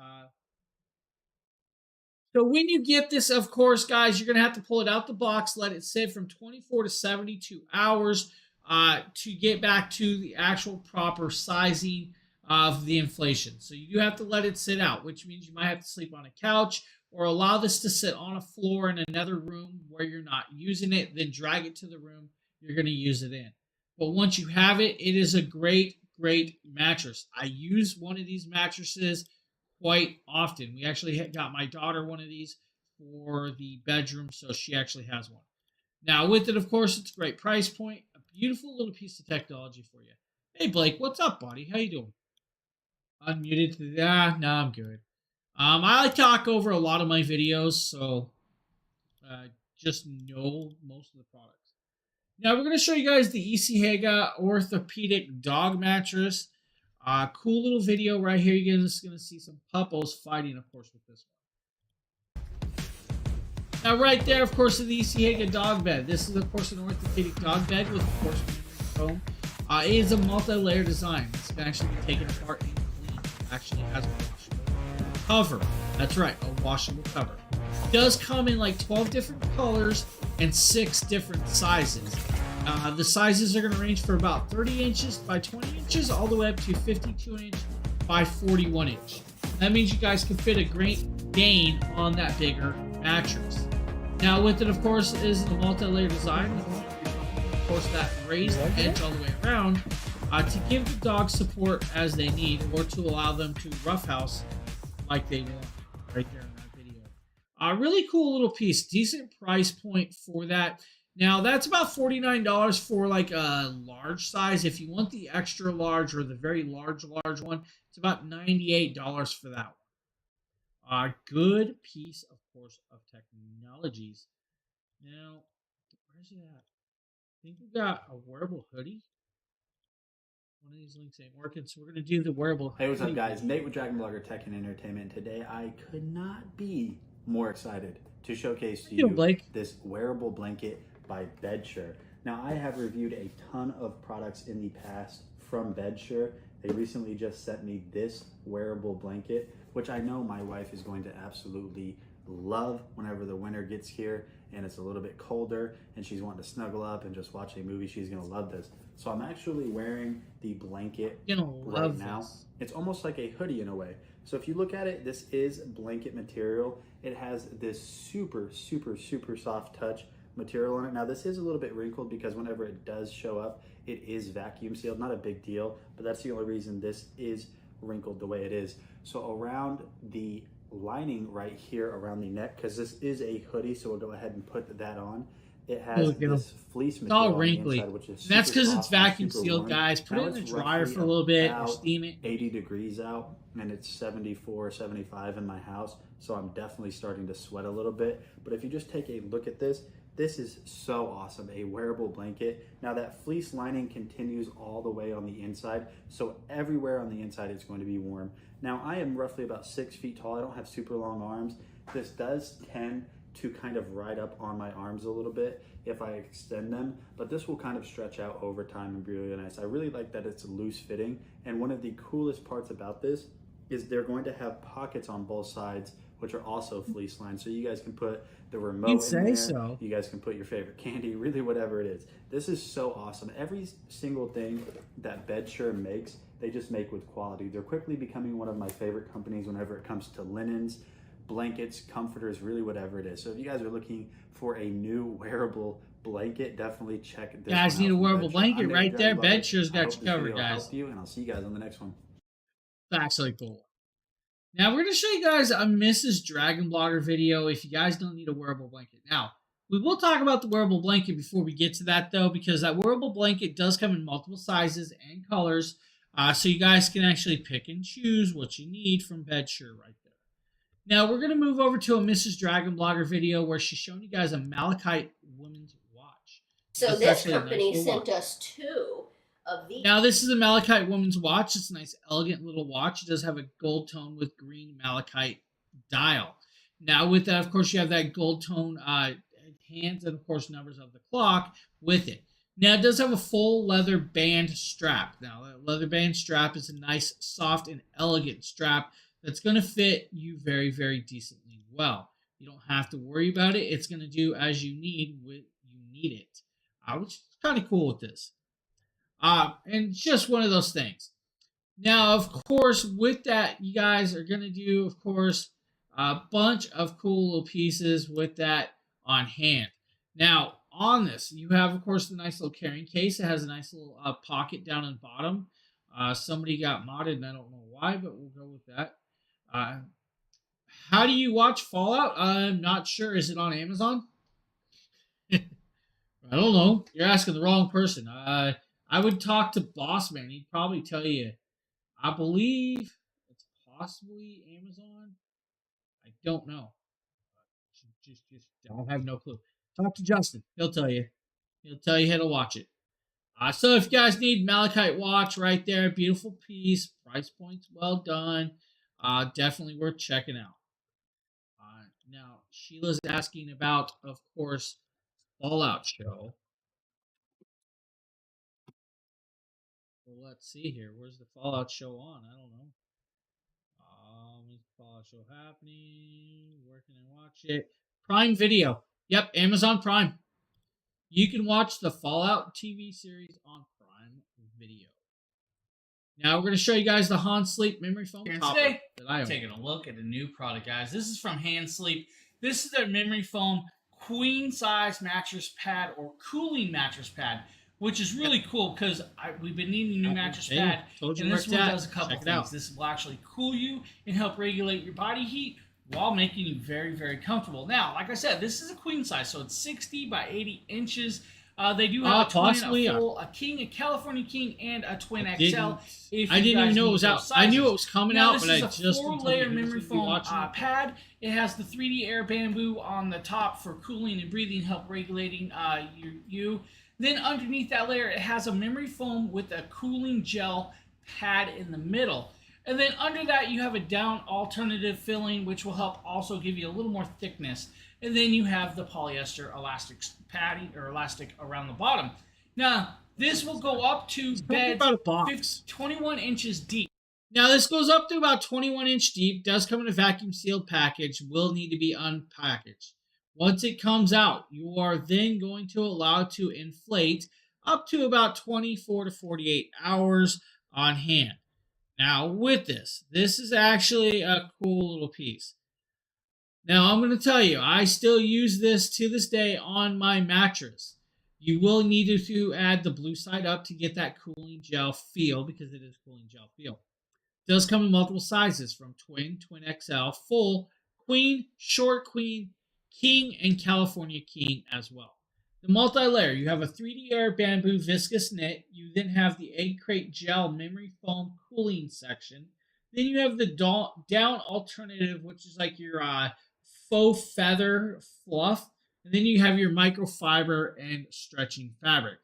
A: so when you get this, of course, guys, you're going to have to pull it out the box, let it sit from 24 to 72 hours to get back to the actual proper sizing of the inflation. So you have to let it sit out, which means you might have to sleep on a couch or allow this to sit on a floor in another room where you're not using it, then drag it to the room you're going to use it in. But once you have it, it is a great, great mattress. I use one of these mattresses quite often. We actually got my daughter one of these for the bedroom, so she actually has one. Now, with it, of course, it's a great price point. A beautiful little piece of technology for you. Hey, Blake, what's up, buddy? How you doing? Unmuted? No, I'm good. I like to talk over a lot of my videos, so just know most of the products. Now, we're going to show you guys the Isihega Orthopedic Dog Mattress. Cool little video right here. You're just going to see some puppos fighting, of course, with this one. Now, right there, of course, is the Isihega dog bed. This is, of course, an orthopedic dog bed with, of course, foam. It is a multi-layer design. This can actually be taken apart and cleaned. It actually has a washable cover. That's right, a washable cover. It does come in like 12 different colors and 6 different sizes. The sizes are going to range from about 30 inches by 20 inches all the way up to 52 inch by 41 inch. That means you guys can fit a Great Dane on that bigger mattress. Now with it, of course, is the multi-layer design. Of course, that raised edge all the way around to give the dog support as they need or to allow them to roughhouse like they want right there in that video. Really cool little piece. Decent price point for that. Now, that's about $49 for like a large size. If you want the extra large or the very large one, it's about $98 for that one. Good piece, of course, of technologies. Now, where's it at? I think we got a wearable hoodie. One of these links ain't working, so we're going to do the wearable hoodie.
G: Hey, what's up, guys? Nate with Dragon Blogger Tech and Entertainment. Today, I could not be more excited to showcase to you this wearable blanket by Bedsure. Now, I have reviewed a ton of products in the past from Bedsure. They recently just sent me this wearable blanket, which I know my wife is going to absolutely love whenever the winter gets here and it's a little bit colder and she's wanting to snuggle up and just watch a movie. She's going to love this. So I'm actually wearing the blanket right now. It's almost like a hoodie in a way. So if you look at it, this is blanket material. It has this super, super, super soft touch material on it. Now this is a little bit wrinkled because whenever it does show up, it is vacuum sealed. Not a big deal, but that's the only reason this is wrinkled the way it is. So around the lining right here around the neck, because this is a hoodie, so we'll go ahead and put that on. It has this fleece material
A: all wrinkly.
G: On the inside, which is
A: that's because it's vacuum
G: super
A: sealed,
G: warm.
A: guys. Put
G: now
A: it in the dryer for a little bit or steam it.
G: 80 degrees out and it's 74, 75 in my house, so I'm definitely starting to sweat a little bit. But if you just take a look at this, this is so awesome, a wearable blanket. Now that fleece lining continues all the way on the inside, so everywhere on the inside it's going to be warm. Now I am roughly about 6 feet tall. I don't have super long arms. This does tend to kind of ride up on my arms a little bit if I extend them, but this will kind of stretch out over time and be really nice. I really like that it's loose fitting, and one of the coolest parts about this is they're going to have pockets on both sides, which are also fleece lined, so you guys can put the remote in there. So. You guys can put your favorite candy, really whatever it is. This is so awesome. Every single thing that Bedsure makes, they just make with quality. They're quickly becoming one of my favorite companies whenever it comes to linens, blankets, comforters, really whatever it is. So if you guys are looking for a new wearable blanket, definitely check this.
A: Guys need a wearable blanket right there. Bedshure's got you covered, guys.
G: Help you, and I'll see you guys on the next one.
A: It's actually cool. Now we're going to show you guys a Mrs. Dragon Blogger video if you guys don't need a wearable blanket. Now, We will talk about the wearable blanket before we get to that, though, because that wearable blanket does come in multiple sizes and colors, so you guys can actually pick and choose what you need from Bedsure right there. Now, we're going to move over to a Mrs. Dragon Blogger video where she's showing you guys a Malachite women's watch.
J: So this company sent us 2 of these.
A: Now, this is a Malachite woman's watch. It's a nice, elegant little watch. It does have a gold tone with green Malachite dial. Now, with that, of course, you have that gold tone hands and, of course, numbers of the clock with it. Now, it does have a full leather band strap. Now, that leather band strap is a nice, soft, and elegant strap that's going to fit you very, very decently well. You don't have to worry about it. It's going to do as you need when you need it, which is kind of cool with this. And just one of those things. Now, of course, with that, you guys are going to do, of course, a bunch of cool little pieces with that on hand. Now, on this, you have, of course, the nice little carrying case. It has a nice little pocket down on the bottom. Somebody got modded, and I don't know why, but we'll go with that. How do you watch Fallout? I'm not sure. Is it on Amazon? I don't know. You're asking the wrong person. I would talk to Bossman. He'd probably tell you. I believe it's possibly Amazon. I don't know. Just I have no clue. Talk to Justin. He'll tell you. He'll tell you how to watch it. So if you guys need Malachite watch right there, beautiful piece, price point's well done. Definitely worth checking out. Now Sheila's asking about, of course, Fallout show. Well, let's see here. Where's the Fallout show on? I don't know. Fallout show happening. Where can I watch it? Prime Video. Yep, Amazon Prime. You can watch the Fallout TV series on Prime Video. Now we're going to show you guys the HanSleep memory foam topper
H: today,
A: that I own.
H: Taking a look at a new product, guys. This is from HanSleep. This is their memory foam queen size mattress pad or cooling mattress pad, which is really cool because we've been needing a new mattress pad, and this one does a couple things. This will actually cool you and help regulate your body heat while making you very, very comfortable. Now, like I said, this is a queen size, so it's 60 by 80 inches. They do have a twin, a king, a California king, and a twin XL.
A: I didn't even know it was out. I knew it was coming out, but I just...
H: This is a 4-layer memory foam pad. It has the 3D air bamboo on the top for cooling and breathing, help regulating you. Then underneath that layer, it has a memory foam with a cooling gel pad in the middle. And then under that, you have a down alternative filling, which will help also give you a little more thickness. And then you have the polyester elastic padding or elastic around the bottom. Now, this will go up to bed 21 inches deep.
A: Now, this goes up to about 21 inch deep. Does come in a vacuum sealed package. Will need to be unpackaged. Once it comes out, you are then going to allow it to inflate up to about 24 to 48 hours on hand. Now, with this is actually a cool little piece. Now, I'm going to tell you, I still use this to this day on my mattress. You will need to add the blue side up to get that cooling gel feel, because it is cooling gel feel. It does come in multiple sizes, from twin, twin XL, full, queen, short queen, king, and California king as well. The multi-layer, you have a 3D air bamboo viscous knit. You then have the egg crate gel memory foam cooling section. Then you have the down alternative, which is like your faux feather fluff. And then you have your microfiber and stretching fabric.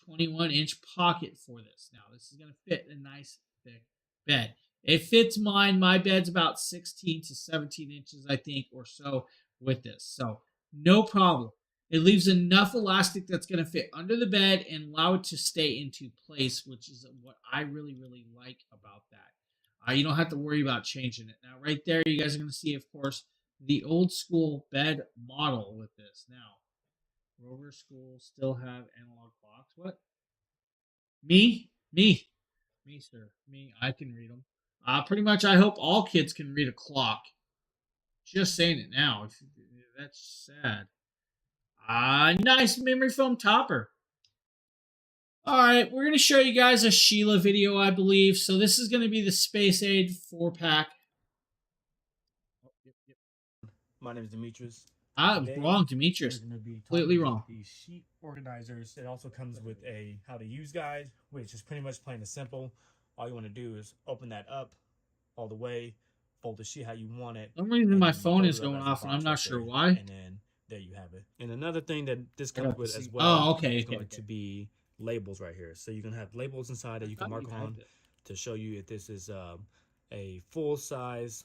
A: 21-inch pocket for this. Now, this is going to fit a nice thick bed. It fits mine. My bed's about 16 to 17 inches, I think, or so with this. So, no problem. It leaves enough elastic that's going to fit under the bed and allow it to stay into place, which is what I really, really like about that. You don't have to worry about changing it. Now, right there, you guys are going to see, of course, the old school bed model with this. Now, Rover schools still have analog clocks. What? Me, sir. Me, I can read them. Pretty much, I hope all kids can read a clock. Just saying it now. That's sad. Nice memory foam topper. Alright, we're going to show you guys a Sheila video, I believe. So this is going to be the Space Age 4-pack.
F: My name is Demetrius.
A: I'm wrong, Demetrius. Completely wrong.
K: The sheet organizers. It also comes with a how to use guide, which is pretty much plain and simple. All you want to do is open that up all the way, fold the sheet how you want it.
A: For some reason my phone is going off, and I'm not sure why.
K: And then there you have it. And another thing that this comes with as well is going to be labels right here. So you can have labels inside that you can mark on to show you if this is a full size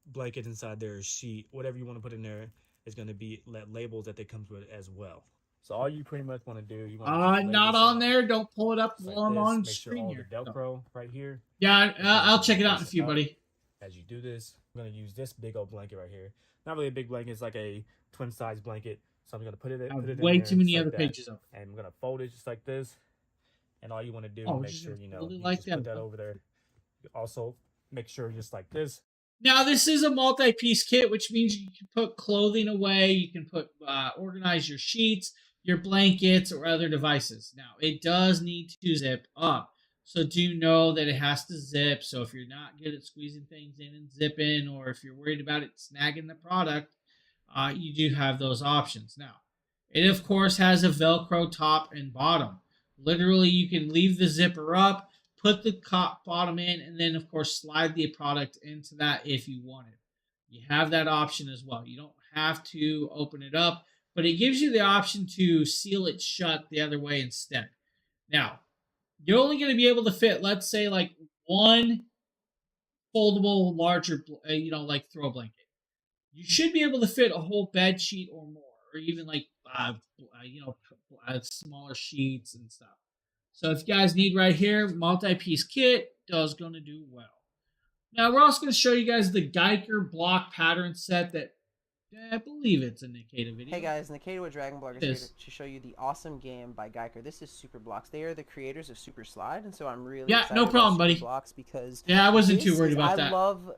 K: blanket inside there, sheet, whatever you want to put in there is going to be labels that they comes with as well. So all you pretty much want to do, you want to
A: not on there. Don't pull it up while I'm on screen
K: here. The Velcro right here.
A: Yeah, I'll check it out in a few, buddy.
K: As you do this, I'm going to use this big old blanket right here. Not really a big blanket. It's like a twin size blanket. So I'm going to put it in
A: way too many
K: like
A: other pages up.
K: And I'm going to fold it just like this. And all you want to do is make sure, you just put that over there. Also, make sure just like this.
A: Now, this is a multi-piece kit, which means you can put clothing away. You can put organize your sheets, your blankets, or other devices. Now, it does need to zip up. So do know that it has to zip. So if you're not good at squeezing things in and zipping, or if you're worried about it snagging the product, you do have those options. Now, it, of course, has a Velcro top and bottom. Literally, you can leave the zipper up, put the bottom in, and then, of course, slide the product into that if you want it. You have that option as well. You don't have to open it up, but it gives you the option to seal it shut the other way instead. Now, you're only going to be able to fit, let's say, like one foldable, larger, like throw blanket. You should be able to fit a whole bed sheet or more, or even like, smaller sheets and stuff. So if you guys need right here, multi-piece kit does going to do well. Now we're also going to show you guys the Geiger block pattern set that I believe it's a Nikita video.
C: Hey guys, Nikita with Dragon Blogger here to show you the awesome game by Geiger. This is Super Blocks. They are the creators of Super Slide, and so I'm really excited
A: no problem,
C: about
A: buddy.
C: Super Blocks because
A: I wasn't too worried about that.
C: I love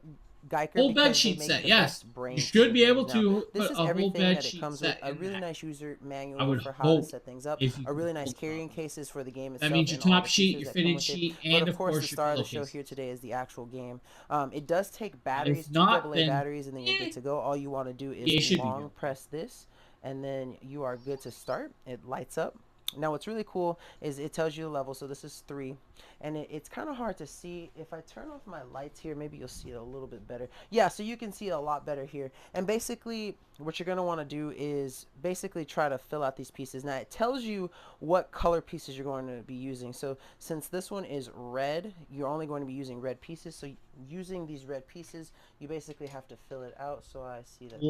C: Geiger.
A: Whole bed sheet set, yes. You should be able to put a whole bed sheet set. It comes with
C: a really nice user manual for how to set things up. A really nice carrying cases for the game itself.
A: That means your top sheet, your fitted sheet, and of course
C: the star of the show here today is the actual game. It does take batteries, 2 AA batteries, and then you're good to go. All you want to do is long press this, and then you are good to start. It lights up. Now what's really cool is it tells you the level. So this is 3, and it's kind of hard to see. If I turn off my lights here, maybe you'll see it a little bit better. Yeah, so you can see it a lot better here. And basically what you're going to want to do is basically try to fill out these pieces. Now it tells you what color pieces you're going to be using. So since this one is red, you're only going to be using red pieces. So using these red pieces, you basically have to fill it out. So I see that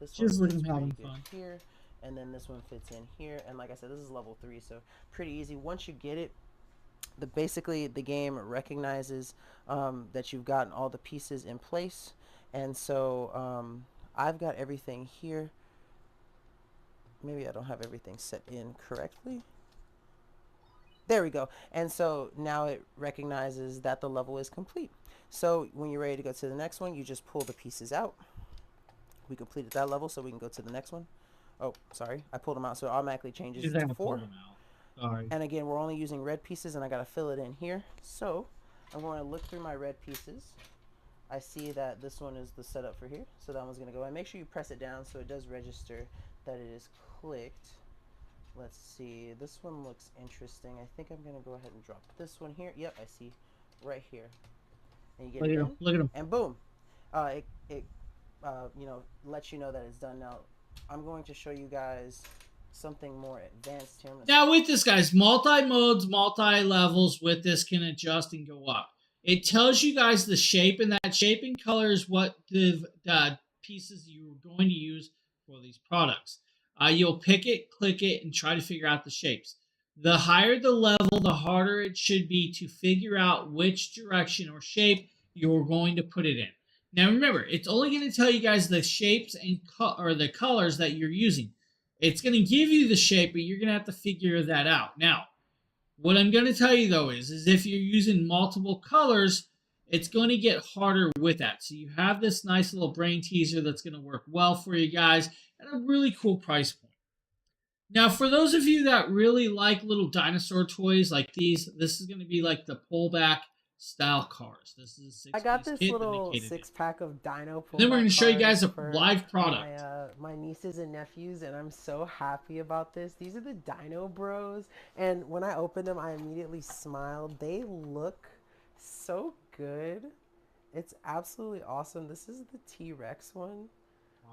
C: this one is having fun here. And then this one fits in here, and like I said, this is level 3, so pretty easy. Once you get it, basically the game recognizes that you've gotten all the pieces in place, and so I've got everything here. Maybe I don't have everything set in correctly. There we go. And so now it recognizes that the level is complete. So when you're ready to go to the next one, you just pull the pieces out. We completed that level, so we can go to the next one. Oh, sorry, I pulled them out, so it automatically changes to 4.
A: Sorry.
C: And again, we're only using red pieces, and I gotta fill it in here. So I'm going to look through my red pieces. I see that this one is the setup for here, so that one's gonna go. And make sure you press it down so it does register that it is clicked. Let's see, this one looks interesting. I think I'm gonna go ahead and drop this one here. Yep, I see, right here. And you get
A: look at him,
C: and boom, it lets you know that it's done. Now I'm going to show you guys something more advanced here.
A: Now with this, guys, multi-modes, multi-levels with this can adjust and go up. It tells you guys the shape, and that shape and color is what the pieces you're going to use for these products. You'll pick it, click it, and try to figure out the shapes. The higher the level, the harder it should be to figure out which direction or shape you're going to put it in. Now remember, it's only going to tell you guys the shapes and the colors that you're using. It's going to give you the shape, but you're going to have to figure that out. Now, what I'm going to tell you though is if you're using multiple colors, it's going to get harder with that. So you have this nice little brain teaser that's going to work well for you guys at a really cool price point. Now, for those of you that really like little dinosaur toys like these, this is going to be like the pullback style cars. This is a 6-piece
C: I got this
A: kit
C: little 6-pack of dino.
A: Then we're going to show you guys a live product.
C: my nieces and nephews, and I'm so happy about this. These are the Dino Bros, and when I opened them, I immediately smiled. They look so good. It's absolutely awesome. This is the T-Rex one.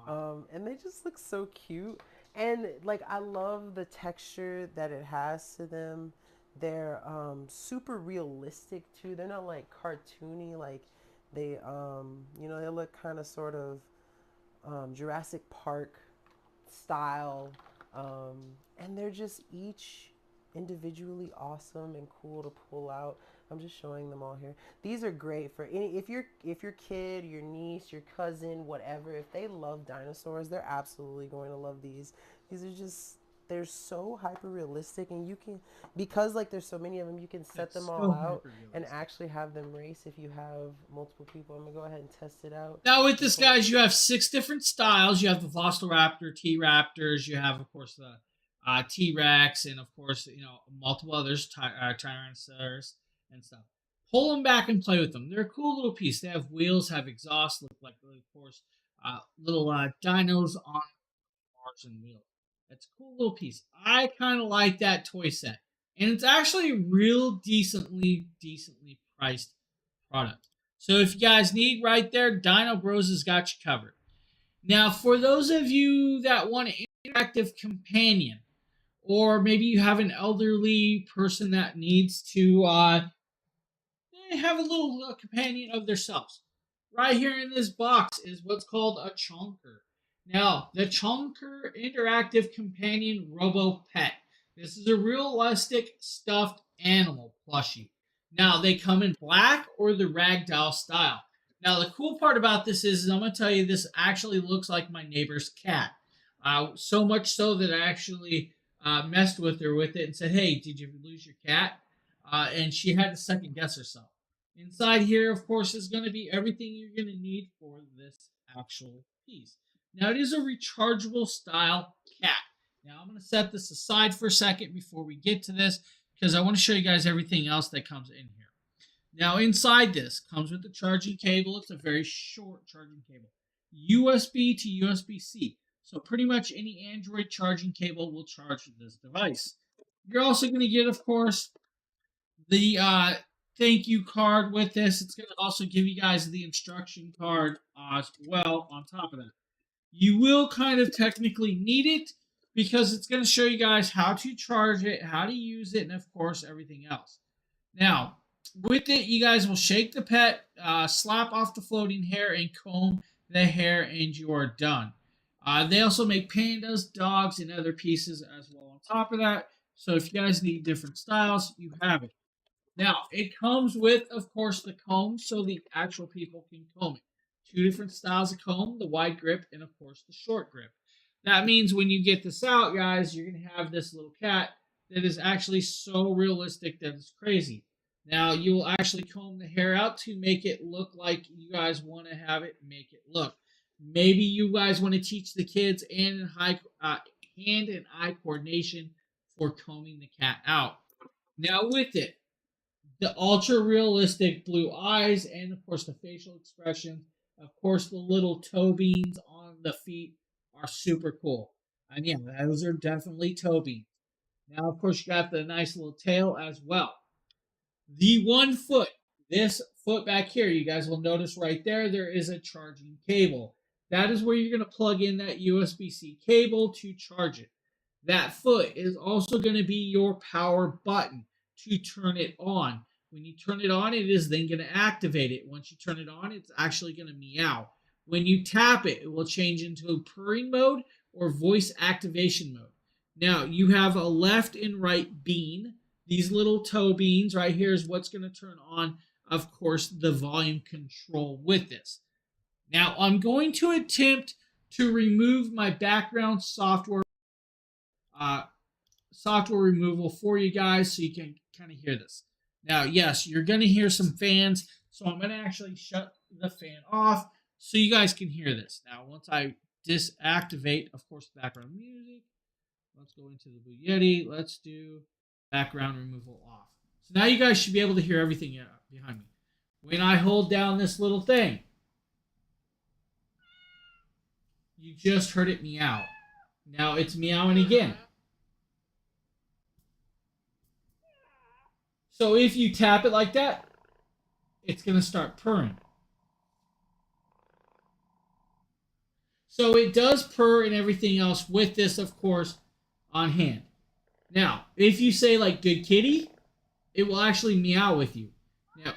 C: And they just look so cute. And like, I love the texture that it has to them. They're super realistic too. They're not like cartoony, like they you know, they look kind of sort of Jurassic Park style. And they're just each individually awesome and cool to pull out. I'm just showing them all here. These are great for any, if your kid, your niece, your cousin, whatever, if they love dinosaurs, they're absolutely going to love these. These are just, they're so hyper realistic, and you can, because like there's so many of them, you can set them all out and actually have them race if you have multiple people. I'm gonna go ahead and test it out.
A: Now with this, guys, you have 6 different styles. You have the Velociraptor, T-Raptors. You have, of course, the T-Rex, and of course, you know, multiple others, Tyrannosaurus and stuff. Pull them back and play with them. They're a cool little piece. They have wheels, have exhaust, look like, of course, little dinos on cars and wheels. That's a cool little piece. I kind of like that toy set, and it's actually a real decently priced product. So if you guys need, right there, Dino Bros has got you covered. Now, for those of you that want an interactive companion, or maybe you have an elderly person that needs to have a little companion of themselves. Right here in this box is what's called a Chonker. Now, the Chonker Interactive Companion Robo Pet. This is a realistic stuffed animal plushie. Now, they come in black or the ragdoll style. Now, the cool part about this is I'm going to tell you, this actually looks like my neighbor's cat. So much so that I actually messed with her with it and said, hey, did you lose your cat? And she had to second guess herself. Inside here, of course, is going to be everything you're going to need for this actual piece. Now, it is a rechargeable style cat. Now, I'm going to set this aside for a second before we get to this, because I want to show you guys everything else that comes in here. Now, inside this comes with the charging cable. It's a very short charging cable. USB to USB-C. So pretty much any Android charging cable will charge this device. You're also going to get, of course, the thank you card with this. It's going to also give you guys the instruction card as well on top of that. You will kind of technically need it because it's going to show you guys how to charge it, how to use it, and of course everything else. Now, with it, you guys will shake the pet, slap off the floating hair, and comb the hair, and you are done. They also make pandas, dogs, and other pieces as well on top of that. So if you guys need different styles, you have it. Now, it comes with, of course, the comb so the actual people can comb it. 2 different styles of comb, the wide grip and, of course, the short grip. That means when you get this out, guys, you're going to have this little cat that is actually so realistic that it's crazy. Now, you will actually comb the hair out to make it look like you guys want to have it make it look. Maybe you guys want to teach the kids hand and eye coordination for combing the cat out. Now, with it, the ultra realistic blue eyes and, of course, the facial expression. Of course, the little toe beans on the feet are super cool. And yeah, those are definitely toe beans. Now, of course, you got the nice little tail as well. The 1 foot, this foot back here, you guys will notice right there, there is a charging cable. That is where you're going to plug in that USB-C cable to charge it. That foot is also going to be your power button to turn it on. When you turn it on, it is then going to activate it. Once you turn it on, it's actually going to meow. When you tap it, it will change into purring mode or voice activation mode. Now, you have a left and right bean. These little toe beans right here is what's going to turn on, of course, the volume control with this. Now, I'm going to attempt to remove my background software removal for you guys so you can kind of hear this. Now, yes, you're going to hear some fans, so I'm going to actually shut the fan off so you guys can hear this. Now, once I disactivate, of course, the background music, let's go into the Blue Yeti. Let's do background removal off. So now you guys should be able to hear everything behind me. When I hold down this little thing, You just heard it meow. Now it's meowing again. So if you tap it like that, it's going to start purring. So it does purr and everything else with this, of course, on hand. Now, if you say like good kitty, it will actually meow with you. Now,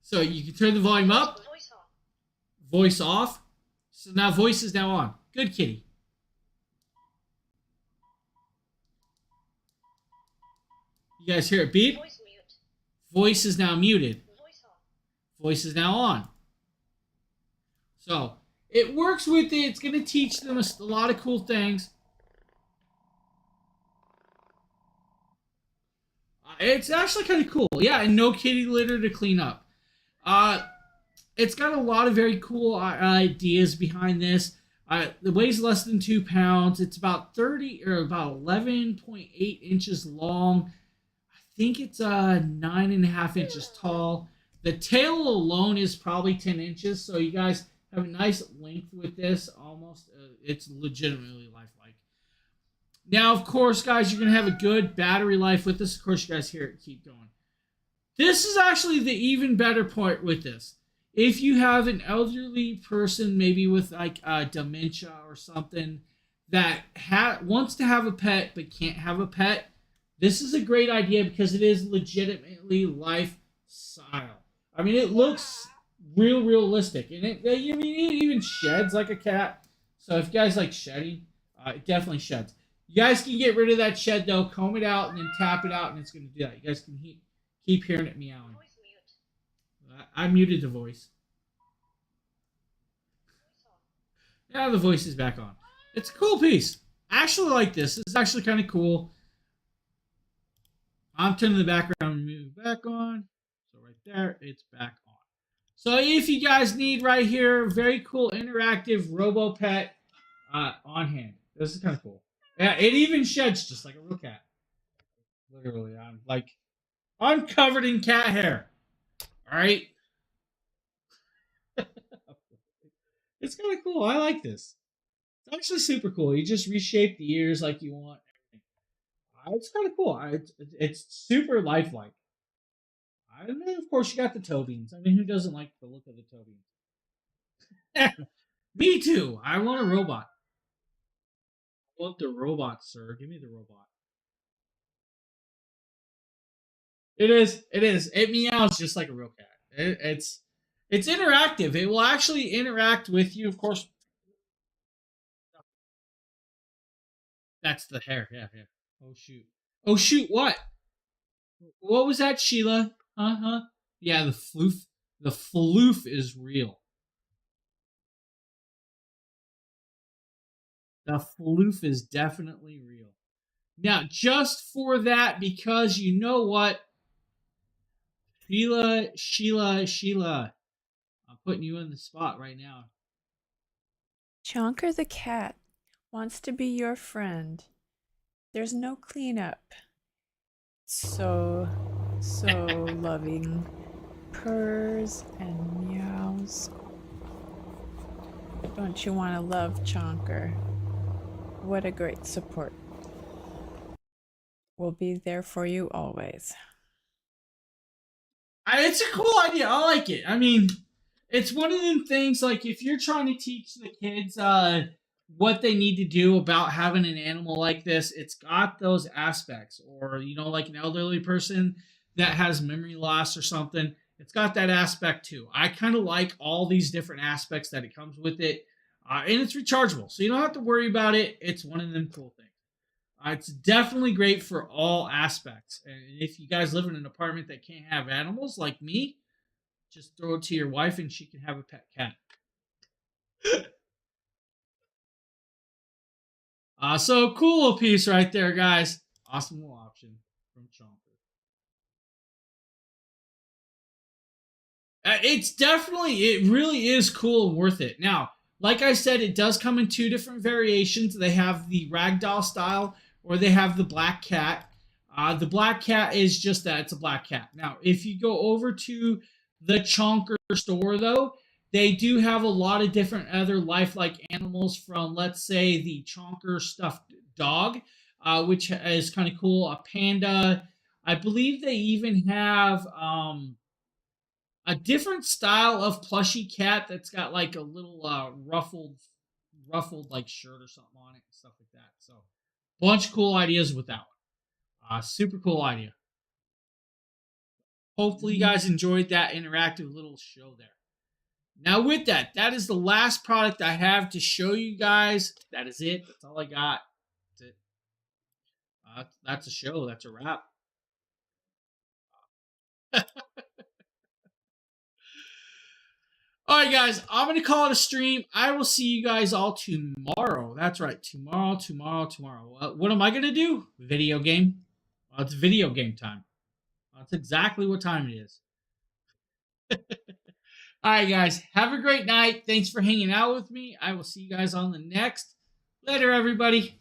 A: so you can turn the volume up, voice off. So now voice is now on. Good kitty. You guys hear it beep? Voice is now muted. Voice is now on. So it works with it. It's going to teach them a lot of cool things. It's actually kind of cool. Yeah, and no kitty litter to clean up. It's got a lot of very cool ideas behind this. It weighs less than 2 pounds. It's about 11.8 inches long. I think it's 9.5 inches tall. The tail alone is probably 10 inches. So you guys have a nice length with this. Almost, it's legitimately lifelike. Now, of course, guys, you're going to have a good battery life with this. Of course, you guys hear it keep going. This is actually the even better part with this. If you have an elderly person, maybe with like dementia or something, that wants to have a pet but can't have a pet, this is a great idea because it is legitimately lifestyle. I mean, it looks realistic, and it even sheds like a cat. So if you guys like shedding, it definitely sheds. You guys can get rid of that shed though, comb it out, and then tap it out, and it's going to do that. You guys can keep hearing it meowing. I muted the voice. Now the voice is back on. It's a cool piece. I actually like this. It's actually kind of cool. I'm turning the background move back on. So right there, it's back on. So if you guys need right here, very cool interactive RoboPet on hand. This is kind of cool. Yeah, it even sheds just like a real cat. Literally, I'm covered in cat hair. All right. It's kind of cool. I like this. It's actually super cool. You just reshape the ears like you want. It's kind of cool. It's super lifelike. And then, of course, you got the toe beans. I mean, who doesn't like the look of the toe beans? Me too. I want a robot. I want the robot, sir. Give me the robot. It is. It meows just like a real cat. It's interactive. It will actually interact with you, of course. That's the hair. Yeah. Oh shoot! What? What was that, Sheila? Huh? Yeah, the floof. The floof is real. The floof is definitely real. Now, just for that, because you know what? Sheila. I'm putting you in the spot right now.
L: Chonker the cat wants to be your friend. There's no cleanup. So loving. Purrs and meows. Don't you want to love Chonker? What a great support. We'll be there for you always.
A: It's a cool idea. I like it. I mean, it's one of them things, like, if you're trying to teach the kids what they need to do about having an animal like this, it's got those aspects. Or, like an elderly person that has memory loss or something, it's got that aspect too. I kind of like all these different aspects that it comes with it. And it's rechargeable, so you don't have to worry about it. It's one of them cool things. It's definitely great for all aspects. And if you guys live in an apartment that can't have animals like me, just throw it to your wife and she can have a pet cat. So cool little piece right there, guys. Awesome little option from Chonker. It really is cool and worth it. Now, like I said, it does come in 2 different variations. They have the ragdoll style, or they have the black cat. The black cat is just that. It's a black cat. Now, if you go over to the Chonker store, though, They do have a lot of different other lifelike animals, from, let's say, the Chonker stuffed dog, which is kind of cool. A panda. I believe they even have a different style of plushy cat that's got like a little ruffled like shirt or something on it and stuff like that. So, bunch of cool ideas with that one. Super cool idea. Hopefully you guys enjoyed that interactive little show there. Now with that, that is the last product I have to show you guys. That is it. That's all I got. That's it. That's a show. That's a wrap. All right, guys. I'm going to call it a stream. I will see you guys all tomorrow. That's right. Tomorrow. What am I going to do? Video game. Well, it's video game time. That's exactly what time it is. All right, guys. Have a great night. Thanks for hanging out with me. I will see you guys on the next. Later, everybody.